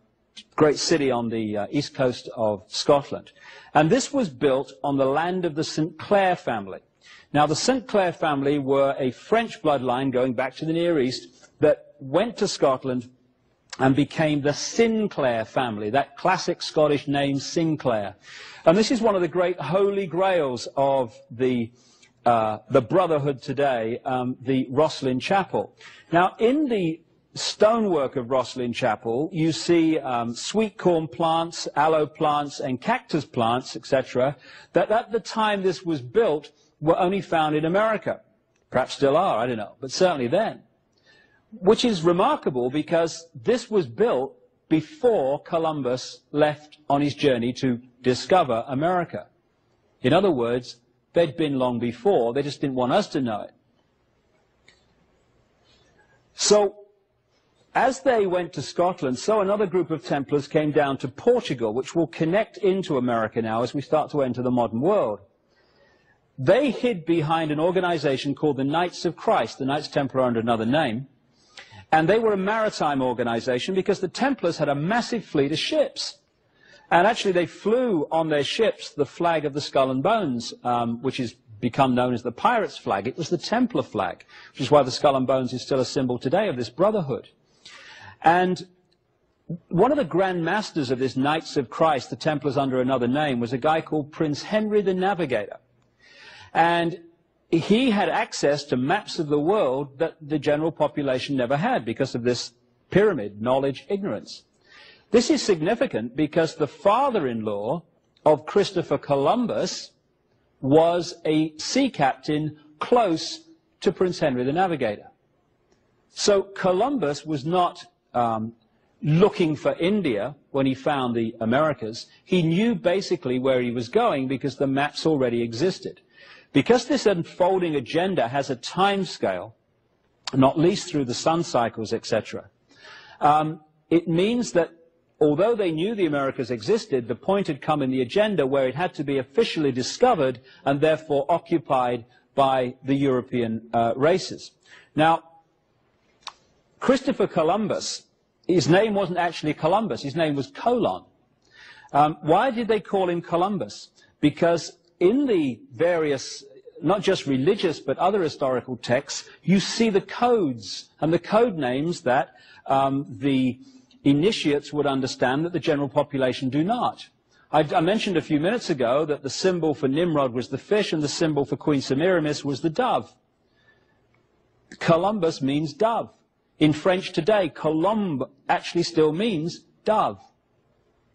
great city on the east coast of Scotland. And this was built on the land of the St. Clair family. Now, the St. Clair family were a French bloodline going back to the Near East that went to Scotland and became the Sinclair family, that classic Scottish name, Sinclair. And this is one of the great holy grails of the Brotherhood today, the Rosslyn Chapel. Now, in the stonework of Rosslyn Chapel, you see sweet corn plants, aloe plants, and cactus plants, etc., that at the time this was built were only found in America. Perhaps still are, I don't know, but certainly then. Which is remarkable because this was built before Columbus left on his journey to discover America. In other words, they'd been long before, they just didn't want us to know it. So, as they went to Scotland, so another group of Templars came down to Portugal, which will connect into America now as we start to enter the modern world. They hid behind an organization called the Knights of Christ. The Knights Templar are under another name. And they were a maritime organization because the Templars had a massive fleet of ships. And actually they flew on their ships the flag of the Skull and Bones, which is become known as the Pirates' flag. It was the Templar flag, which is why the Skull and Bones is still a symbol today of this brotherhood. And one of the Grand Masters of this Knights of Christ, the Templars under another name, was a guy called Prince Henry the Navigator. And he had access to maps of the world that the general population never had because of this pyramid, knowledge, ignorance. This is significant because the father-in-law of Christopher Columbus was a sea captain close to Prince Henry the Navigator. So Columbus was not looking for India when he found the Americas. He knew basically where he was going because the maps already existed. Because this unfolding agenda has a time scale, not least through the sun cycles, etc., it means that although they knew the Americas existed, the point had come in the agenda where it had to be officially discovered and therefore occupied by the European races. Now, Christopher Columbus, his name wasn't actually Columbus, his name was Colon. Why did they call him Columbus? Because in the various, not just religious, but other historical texts, you see the codes and the code names that the initiates would understand that the general population do not. I mentioned a few minutes ago that the symbol for Nimrod was the fish and the symbol for Queen Semiramis was the dove. Columbus means dove. In French today, colombe actually still means dove.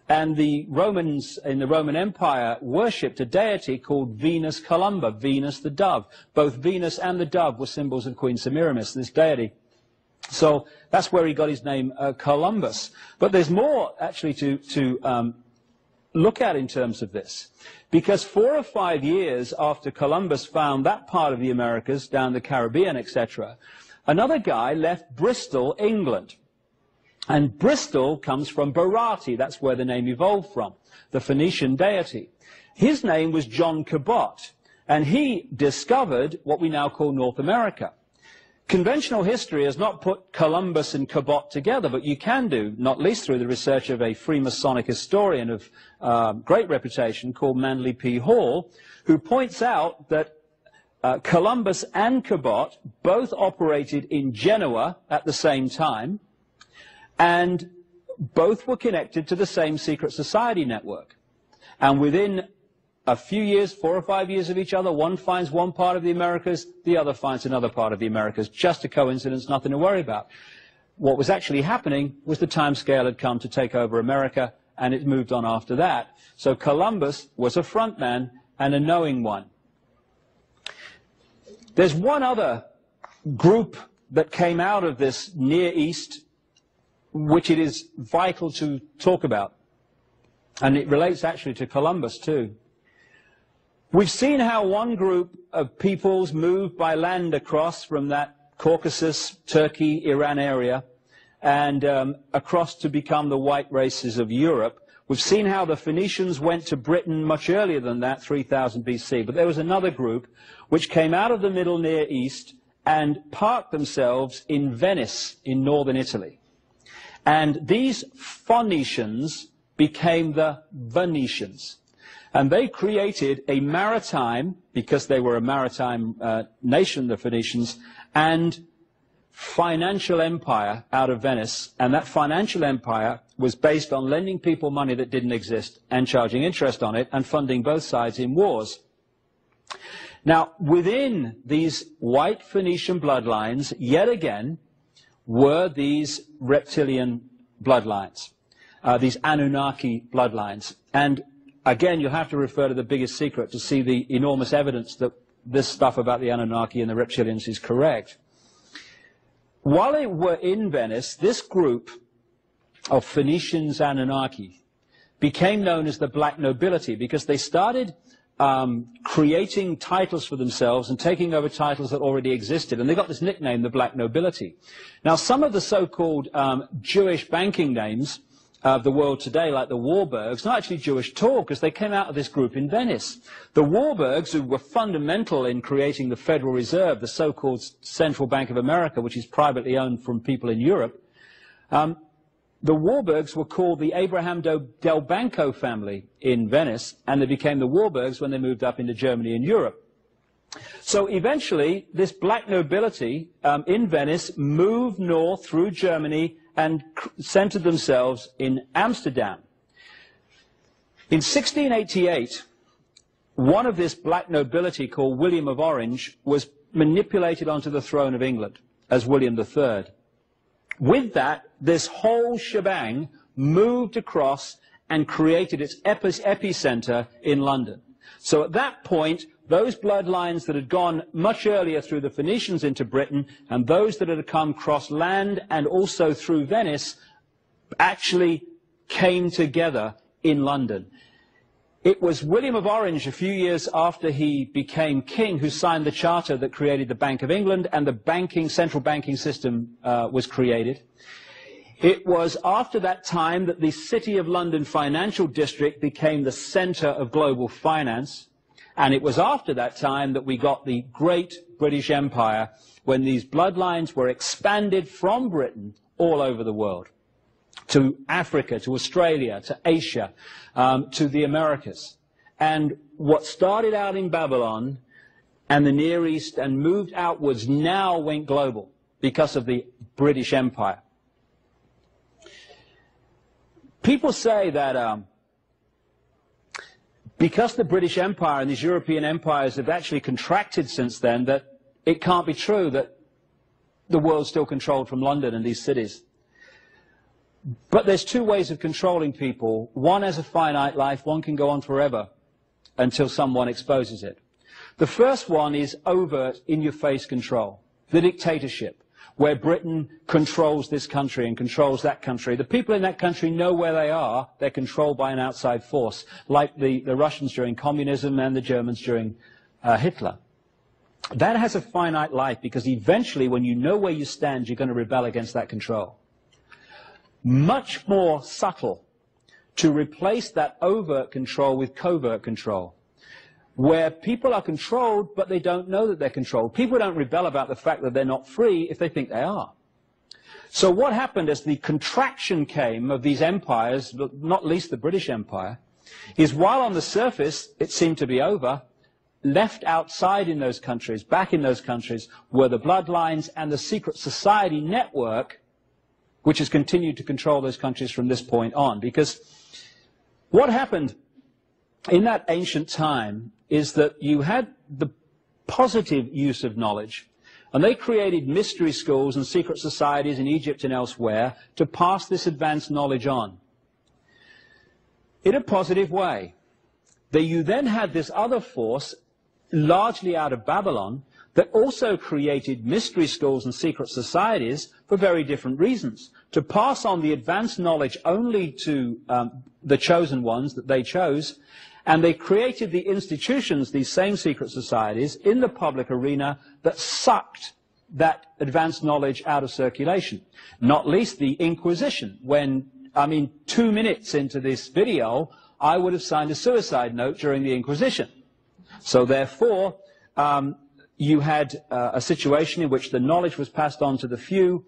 And the Romans in the Roman Empire worshipped a deity called Venus Columba, Venus the dove. Both Venus and the dove were symbols of Queen Semiramis, this deity. So that's where he got his name, Columbus. But there's more actually to look at in terms of this. Because 4 or 5 years after Columbus found that part of the Americas, down the Caribbean, etc., another guy left Bristol, England. And Bristol comes from Barati, that's where the name evolved from, the Phoenician deity. His name was John Cabot, and he discovered what we now call North America. conventional history has not put Columbus and Cabot together, but you can do, not least through the research of a Freemasonic historian of great reputation called Manly P. Hall, who points out that Columbus and Cabot both operated in Genoa at the same time, and both were connected to the same secret society network. And within a few years, 4 or 5 years of each other, one finds one part of the Americas, the other finds another part of the Americas. Just a coincidence, nothing to worry about. What was actually happening was the time scale had come to take over America, and it moved on after that. So Columbus was a front man and a knowing one. There's one other group that came out of this Near East, which it is vital to talk about. And it relates actually to Columbus too. We've seen how one group of peoples moved by land across from that Caucasus, Turkey, Iran area, and across to become the white races of Europe. We've seen how the Phoenicians went to Britain much earlier than that, 3000 BC. But there was another group which came out of the Middle Near East and parked themselves in Venice in northern Italy. And these Phoenicians became the Venetians. And they created a maritime, because they were a maritime nation, the Phoenicians, and financial empire out of Venice. And that financial empire was based on lending people money that didn't exist and charging interest on it and funding both sides in wars. Now, within these white Phoenician bloodlines, yet again, were these reptilian bloodlines, these Anunnaki bloodlines. And again, you'll have to refer to the biggest secret to see the enormous evidence that this stuff about the Anunnaki and the reptilians is correct. While they were in Venice, this group of Phoenicians Anunnaki became known as the Black Nobility because they started creating titles for themselves and taking over titles that already existed. And they got this nickname, the Black Nobility. Now, some of the so-called Jewish banking names of the world today, like the Warburgs, not actually Jewish at all, because they came out of this group in Venice. The Warburgs, who were fundamental in creating the Federal Reserve, the so-called Central Bank of America, which is privately owned from people in Europe, the Warburgs were called the Abraham del Banco family in Venice, and they became the Warburgs when they moved up into Germany and Europe. So eventually, this black nobility in Venice moved north through Germany and centered themselves in Amsterdam. In 1688, one of this black nobility called William of Orange was manipulated onto the throne of England as William III. With that, this whole shebang moved across and created its epicenter in London. So at that point, those bloodlines that had gone much earlier through the Phoenicians into Britain and those that had come cross land and also through Venice actually came together in London. It was William of Orange, a few years after he became king, who signed the charter that created the Bank of England, and the central banking system was created. It was after that time that the City of London financial district became the center of global finance. And it was after that time that we got the great British Empire, when these bloodlines were expanded from Britain all over the world, to Africa, to Australia, to Asia, to the Americas. And what started out in Babylon and the Near East and moved outwards now went global because of the British Empire. People say that because the British Empire and these European empires have actually contracted since then, that it can't be true that the world's still controlled from London and these cities. But there's two ways of controlling people. One has a finite life, one can go on forever until someone exposes it. The first one is overt, in-your-face control, the dictatorship, where Britain controls this country and controls that country. The people in that country know where they are. They're controlled by an outside force, like the Russians during communism and the Germans during Hitler. That has a finite life because eventually, when you know where you stand, you're going to rebel against that control. Much more subtle to replace that overt control with covert control. where people are controlled, but they don't know that they're controlled. People don't rebel about the fact that they're not free if they think they are. So what happened as the contraction came of these empires, not least the British Empire, is while on the surface it seemed to be over, left outside in those countries, back in those countries, were the bloodlines and the secret society network, which has continued to control those countries from this point on. Because what happened in that ancient time is that you had the positive use of knowledge, and they created mystery schools and secret societies in Egypt and elsewhere to pass this advanced knowledge on in a positive way. You then had this other force, largely out of Babylon, that also created mystery schools and secret societies for very different reasons. To pass on the advanced knowledge only to the chosen ones that they chose, and they created the institutions, these same secret societies, in the public arena that sucked that advanced knowledge out of circulation. Not least the Inquisition. When, 2 minutes into this video, I would have signed a suicide note during the Inquisition. So therefore, you had a situation in which the knowledge was passed on to the few,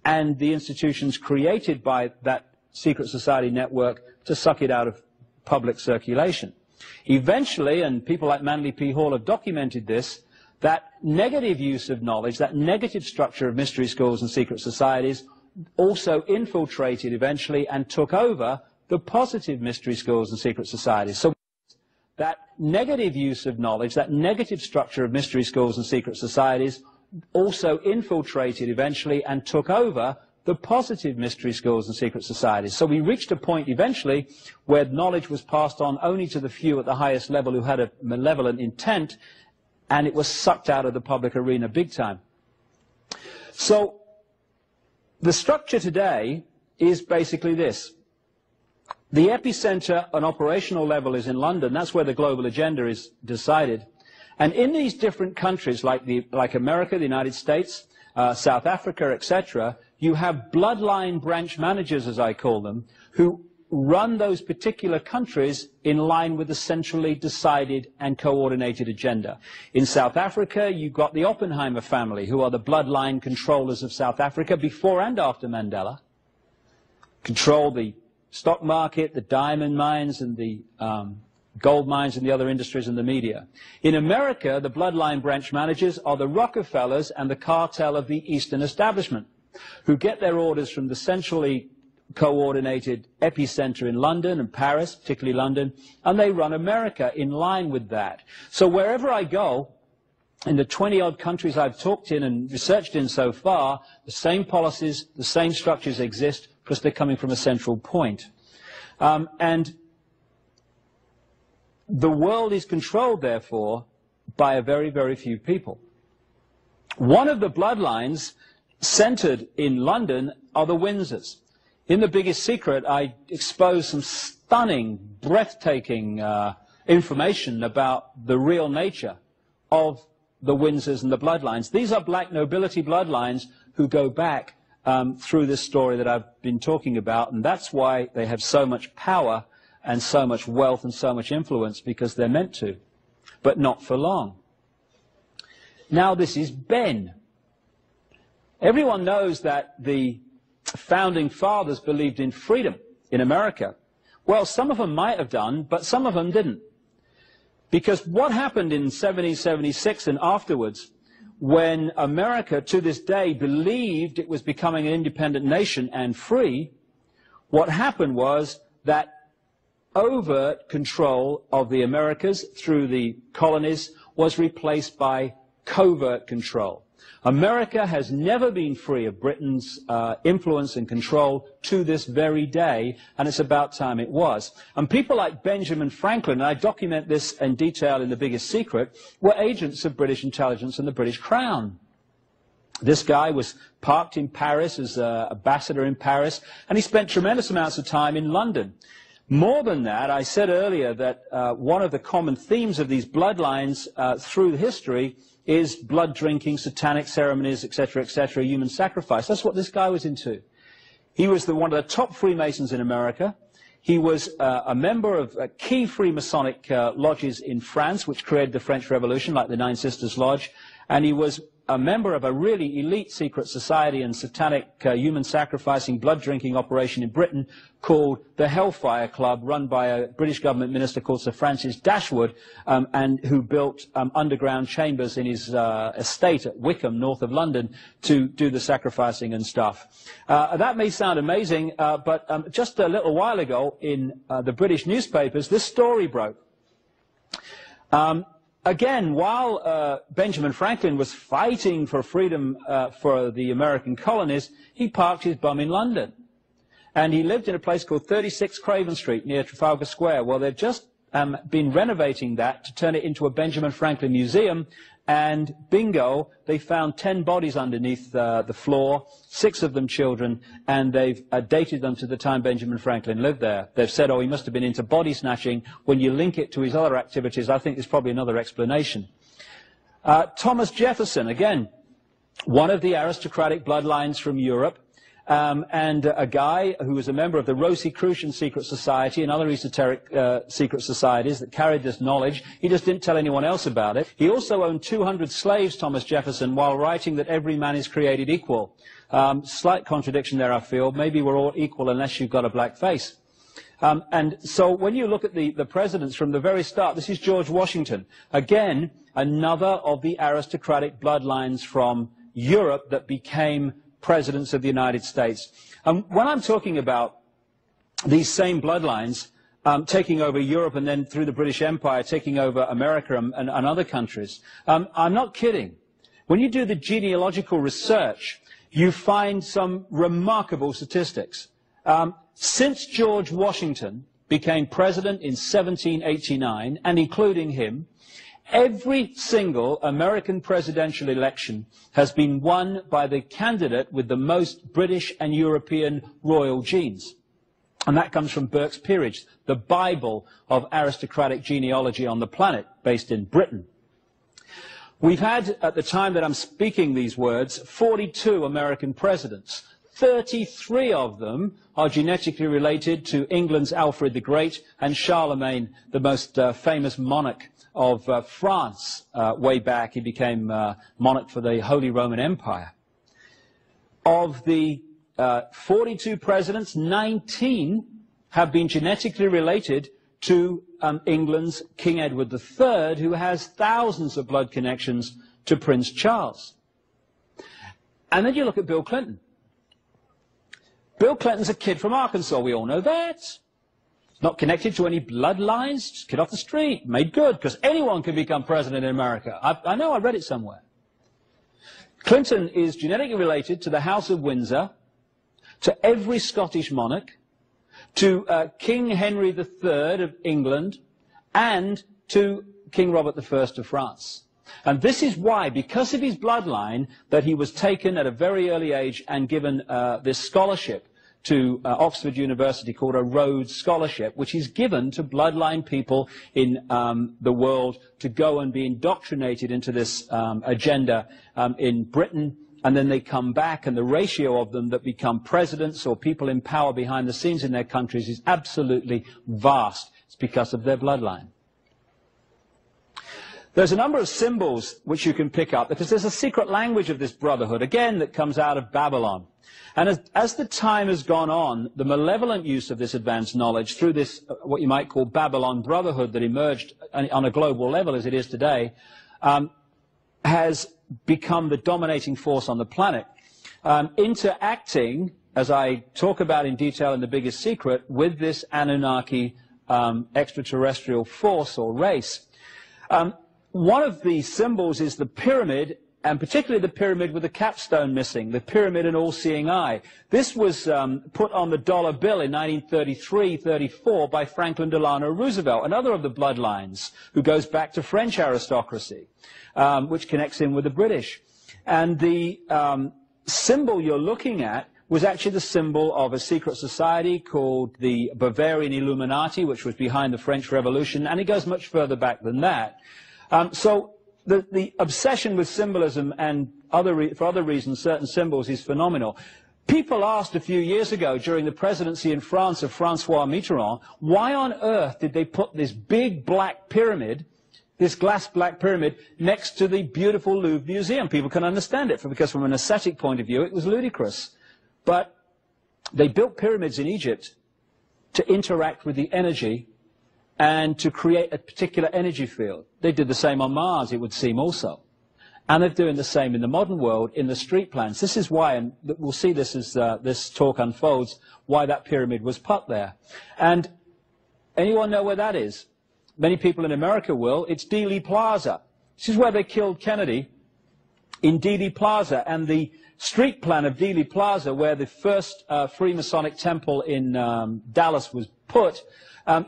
and the institutions created by that secret society network to suck it out of public circulation. Eventually, and people like Manly P. Hall have documented this, that negative use of knowledge, that negative structure of mystery schools and secret societies also infiltrated eventually and took over the positive mystery schools and secret societies. So that negative use of knowledge, that negative structure of mystery schools and secret societies also infiltrated eventually and took over the positive mystery schools and secret societies. So we reached a point eventually where knowledge was passed on only to the few at the highest level who had a malevolent intent, and it was sucked out of the public arena big time. So the structure today is basically this. The epicenter on operational level is in London. That's where the global agenda is decided. And in these different countries, like America, the United States, South Africa, etc., you have bloodline branch managers, as I call them, who run those particular countries in line with a centrally decided and coordinated agenda. In South Africa, you've got the Oppenheimer family, who are the bloodline controllers of South Africa before and after Mandela, control the stock market, the diamond mines, and the gold mines and the other industries and the media. In America, the bloodline branch managers are the Rockefellers and the cartel of the Eastern establishment, who get their orders from the centrally coordinated epicenter in London and Paris, particularly London, and they run America in line with that. So wherever I go, in the 20-odd countries I've talked in and researched in so far, the same policies, the same structures exist because they're coming from a central point. And the world is controlled, therefore, by a very, very few people. One of the bloodlines centered in London are the Windsors. In The Biggest Secret, I expose some stunning, breathtaking information about the real nature of the Windsors and the bloodlines. These are black nobility bloodlines who go back through this story that I've been talking about, and that's why they have so much power and so much wealth and so much influence, because they're meant to, but not for long. Now this is Ben. Everyone knows that the founding fathers believed in freedom in America. Well, some of them might have done, but some of them didn't. Because what happened in 1776 and afterwards, when America to this day believed it was becoming an independent nation and free, what happened was that overt control of the Americas through the colonies was replaced by covert control. America has never been free of Britain's influence and control to this very day, and it's about time it was. And people like Benjamin Franklin, and I document this in detail in The Biggest Secret, were agents of British intelligence and the British Crown. This guy was parked in Paris as an ambassador in Paris, and he spent tremendous amounts of time in London. More than that, I said earlier that one of the common themes of these bloodlines through history is blood drinking, satanic ceremonies, etc., human sacrifice. That's what this guy was into. He was one of the top Freemasons in America. He was a member of key Freemasonic lodges in France, which created the French Revolution, like the Nine Sisters Lodge, and he was a member of a really elite secret society and satanic human sacrificing, blood drinking operation in Britain called the Hellfire Club, run by a British government minister called Sir Francis Dashwood, and who built underground chambers in his estate at Wickham, north of London, to do the sacrificing and stuff. That may sound amazing, but just a little while ago in the British newspapers, this story broke. Again, while Benjamin Franklin was fighting for freedom for the American colonies, he parked his bum in London. And he lived in a place called 36 Craven Street near Trafalgar Square. Well, they've just been renovating that to turn it into a Benjamin Franklin museum. And bingo, they found 10 bodies underneath the floor, 6 of them children, and they've dated them to the time Benjamin Franklin lived there. They've said, oh, he must have been into body snatching. When you link it to his other activities, I think there's probably another explanation. Thomas Jefferson, again, one of the aristocratic bloodlines from Europe, and a guy who was a member of the Rosicrucian secret society and other esoteric secret societies that carried this knowledge. He just didn't tell anyone else about it. He also owned 200 slaves, Thomas Jefferson, while writing that every man is created equal. Slight contradiction there, I feel. Maybe we're all equal unless you've got a black face. And so when you look at the presidents from the very start, this is George Washington. Again, another of the aristocratic bloodlines from Europe that became presidents of the United States. When I'm talking about these same bloodlines taking over Europe and then through the British Empire taking over America and other countries, I'm not kidding. When you do the genealogical research, you find some remarkable statistics. Since George Washington became president in 1789, and including him, every single American presidential election has been won by the candidate with the most British and European royal genes. And that comes from Burke's Peerage, the Bible of aristocratic genealogy on the planet, based in Britain. We've had, at the time that I'm speaking these words, 42 American presidents. 33 of them are genetically related to England's Alfred the Great and Charlemagne, the most famous monarch of France. Way back, he became monarch for the Holy Roman Empire. Of the 42 presidents, 19 have been genetically related to England's King Edward III, who has thousands of blood connections to Prince Charles. And then you look at Bill Clinton. Bill Clinton's a kid from Arkansas, we all know that. Not connected to any bloodlines, just kid off the street, made good, because anyone can become president in America. I know, I read it somewhere. Clinton is genetically related to the House of Windsor, to every Scottish monarch, to King Henry III of England, and to King Robert I of France. And this is why, because of his bloodline, that he was taken at a very early age and given this scholarship to Oxford University called a Rhodes Scholarship, which is given to bloodline people in the world to go and be indoctrinated into this agenda in Britain, and then they come back, and the ratio of them that become presidents or people in power behind the scenes in their countries is absolutely vast. It's because of their bloodline. There's a number of symbols which you can pick up, because there's a secret language of this brotherhood, again, that comes out of Babylon. And as the time has gone on, the malevolent use of this advanced knowledge through this, what you might call Babylon Brotherhood that emerged on a global level as it is today, has become the dominating force on the planet, interacting, as I talk about in detail in The Biggest Secret, with this Anunnaki extraterrestrial force or race. One of the symbols is the pyramid, and particularly the pyramid with the capstone missing, the pyramid and all-seeing eye. This was put on the dollar bill in 1933-34 by Franklin Delano Roosevelt, another of the bloodlines, who goes back to French aristocracy, which connects him with the British. And the symbol you're looking at was actually the symbol of a secret society called the Bavarian Illuminati, which was behind the French Revolution, and it goes much further back than that. So the obsession with symbolism and for other reasons, certain symbols, is phenomenal. People asked a few years ago during the presidency in France of Francois Mitterrand, why on earth did they put this big black pyramid, this glass black pyramid, next to the beautiful Louvre Museum? People can understand it, because from an aesthetic point of view, it was ludicrous. But they built pyramids in Egypt to interact with the energy and to create a particular energy field. They did the same on Mars, it would seem, also. And they're doing the same in the modern world, in the street plans. This is why, and we'll see this as this talk unfolds, why that pyramid was put there. And anyone know where that is? Many people in America will. It's Dealey Plaza. This is where they killed Kennedy, in Dealey Plaza. And the street plan of Dealey Plaza, where the first Freemasonic temple in Dallas was put,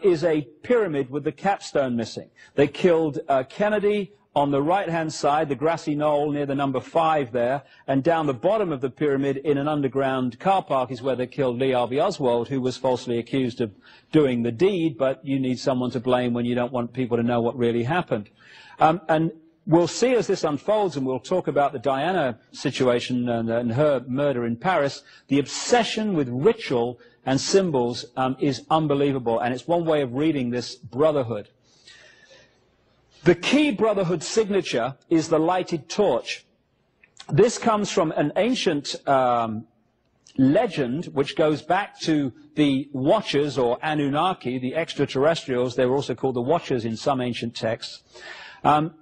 is a pyramid with the capstone missing. They killed Kennedy on the right-hand side, the grassy knoll near the number 5 there, and down the bottom of the pyramid in an underground car park is where they killed Lee Harvey Oswald, who was falsely accused of doing the deed, but you need someone to blame when you don't want people to know what really happened. And we'll see as this unfolds, and we'll talk about the Diana situation and her murder in Paris, the obsession with ritual and symbols is unbelievable, and it's one way of reading this brotherhood. The key brotherhood signature is the lighted torch. This comes from an ancient legend which goes back to the Watchers, or Anunnaki, the extraterrestrials. They were also called the Watchers in some ancient texts. And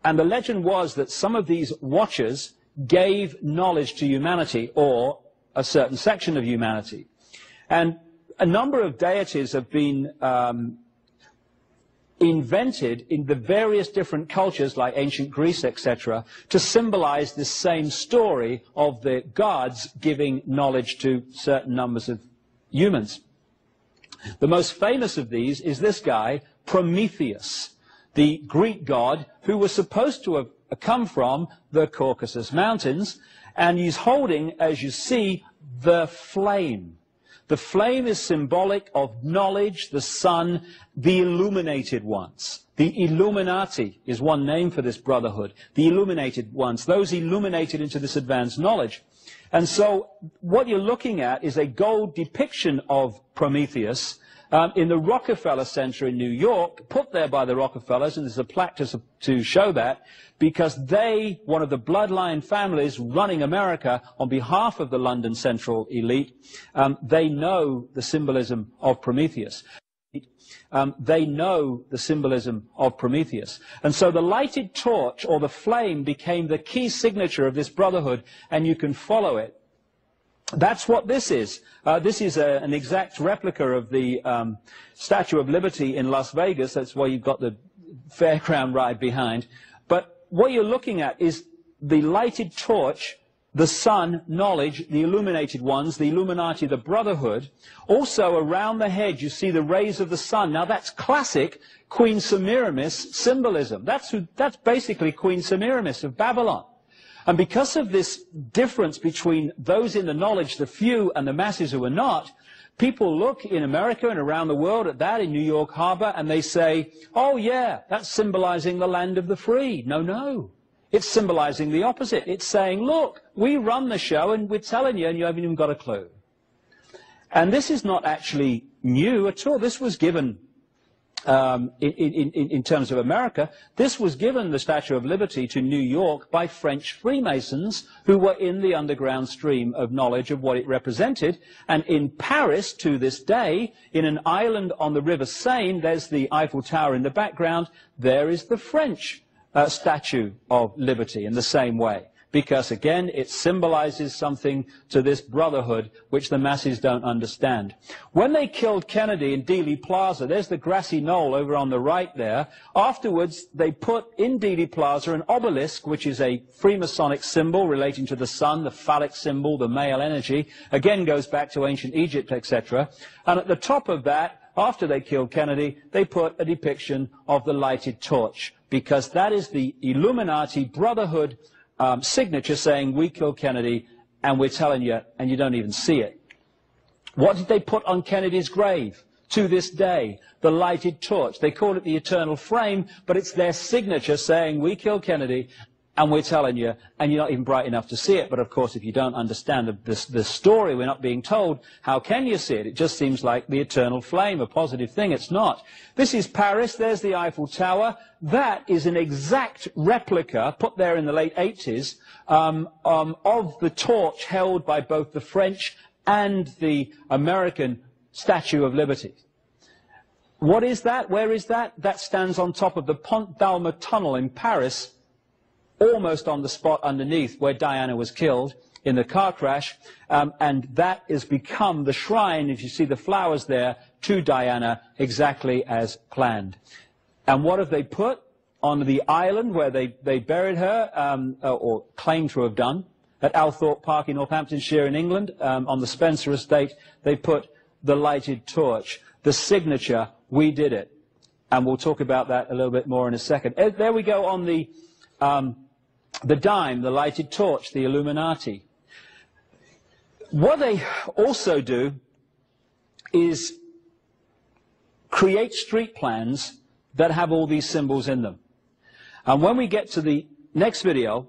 the legend was that some of these Watchers gave knowledge to humanity, or a certain section of humanity. And a number of deities have been invented in the various different cultures, like ancient Greece, etc., to symbolize this same story of the gods giving knowledge to certain numbers of humans. The most famous of these is this guy, Prometheus, the Greek god who was supposed to have come from the Caucasus Mountains, and he's holding, as you see, the flame. The flame is symbolic of knowledge, the sun, the illuminated ones. The Illuminati is one name for this brotherhood. The illuminated ones, those illuminated into this advanced knowledge. And so what you're looking at is a gold depiction of Prometheus in the Rockefeller Center in New York, put there by the Rockefellers, and there's a plaque to show that, because they, one of the bloodline families running America on behalf of the London Central elite, they know the symbolism of Prometheus. They know the symbolism of Prometheus. And so the lighted torch, or the flame, became the key signature of this brotherhood, and you can follow it. That's what this is. This is an exact replica of the Statue of Liberty in Las Vegas. That's why you've got the fairground ride behind. But what you're looking at is the lighted torch, the sun, knowledge, the illuminated ones, the Illuminati, the brotherhood. Also around the head you see the rays of the sun. Now that's classic Queen Semiramis symbolism. That's basically Queen Semiramis of Babylon. And because of this difference between those in the knowledge, the few, and the masses who are not, people look in America and around the world at that in New York Harbor, and they say, oh yeah, that's symbolizing the land of the free. No, no. It's symbolizing the opposite. It's saying, look, we run the show and we're telling you, and you haven't even got a clue. And this is not actually new at all. This was given in terms of America, this was given, the Statue of Liberty, to New York by French Freemasons who were in the underground stream of knowledge of what it represented. And in Paris, to this day, in an island on the River Seine, there's the Eiffel Tower in the background, there is the French Statue of Liberty in the same way. Because, again, it symbolizes something to this brotherhood which the masses don't understand. When they killed Kennedy in Dealey Plaza, there's the grassy knoll over on the right there. Afterwards, they put in Dealey Plaza an obelisk, which is a Freemasonic symbol relating to the sun, the phallic symbol, the male energy. Again, goes back to ancient Egypt, etc. And at the top of that, after they killed Kennedy, they put a depiction of the lighted torch, because that is the Illuminati brotherhood signature saying, we killed Kennedy, and we're telling you, and you don't even see it. What did they put on Kennedy's grave? To this day, the lighted torch. They call it the eternal flame, but it's their signature saying, we killed Kennedy, And we're telling you, and you're not even bright enough to see it, but of course if you don't understand the story we're not being told, how can you see it? It just seems like the eternal flame, a positive thing. It's not. This is Paris, there's the Eiffel Tower. That is an exact replica, put there in the late 80s, of the torch held by both the French and the American Statue of Liberty. What is that? Where is that? That stands on top of the Pont d'Alma tunnel in Paris, almost on the spot underneath where Diana was killed in the car crash, and that has become the shrine, if you see the flowers there, to Diana, exactly as planned. And what have they put on the island where they buried her, or claim to have done, at Althorpe Park in Northamptonshire in England, on the Spencer estate? They put the lighted torch, the signature, "We did it." And we'll talk about that a little bit more in a second. There we go on the dime, the lighted torch, the Illuminati. What they also do is create street plans that have all these symbols in them. And when we get to the next video,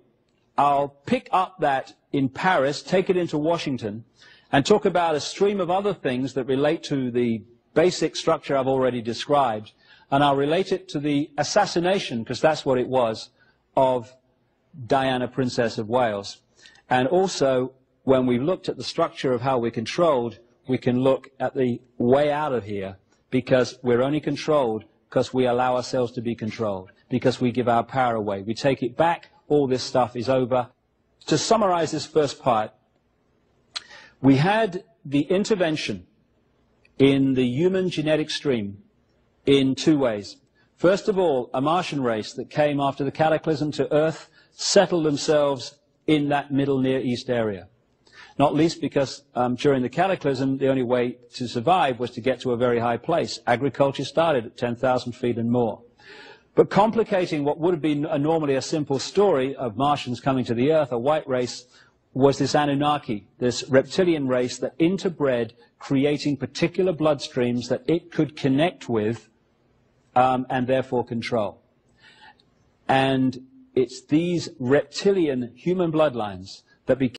I'll pick up that in Paris, take it into Washington, and talk about a stream of other things that relate to the basic structure I've already described. And I'll relate it to the assassination, because that's what it was, of Diana, Princess of Wales. And also, when we've looked at the structure of how we're controlled, we can look at the way out of here, because we're only controlled because we allow ourselves to be controlled, because we give our power away. We take it back, all this stuff is over. To summarize this first part, we had the intervention in the human genetic stream in two ways. First of all, a Martian race that came after the cataclysm to Earth settled themselves in that Middle Near East area. Not least because during the cataclysm, the only way to survive was to get to a very high place. Agriculture started at 10,000 feet and more. But complicating what would have been normally a simple story of Martians coming to the Earth, a white race, was this Anunnaki, this reptilian race that interbred, creating particular bloodstreams that it could connect with and therefore control. And it's these reptilian human bloodlines that became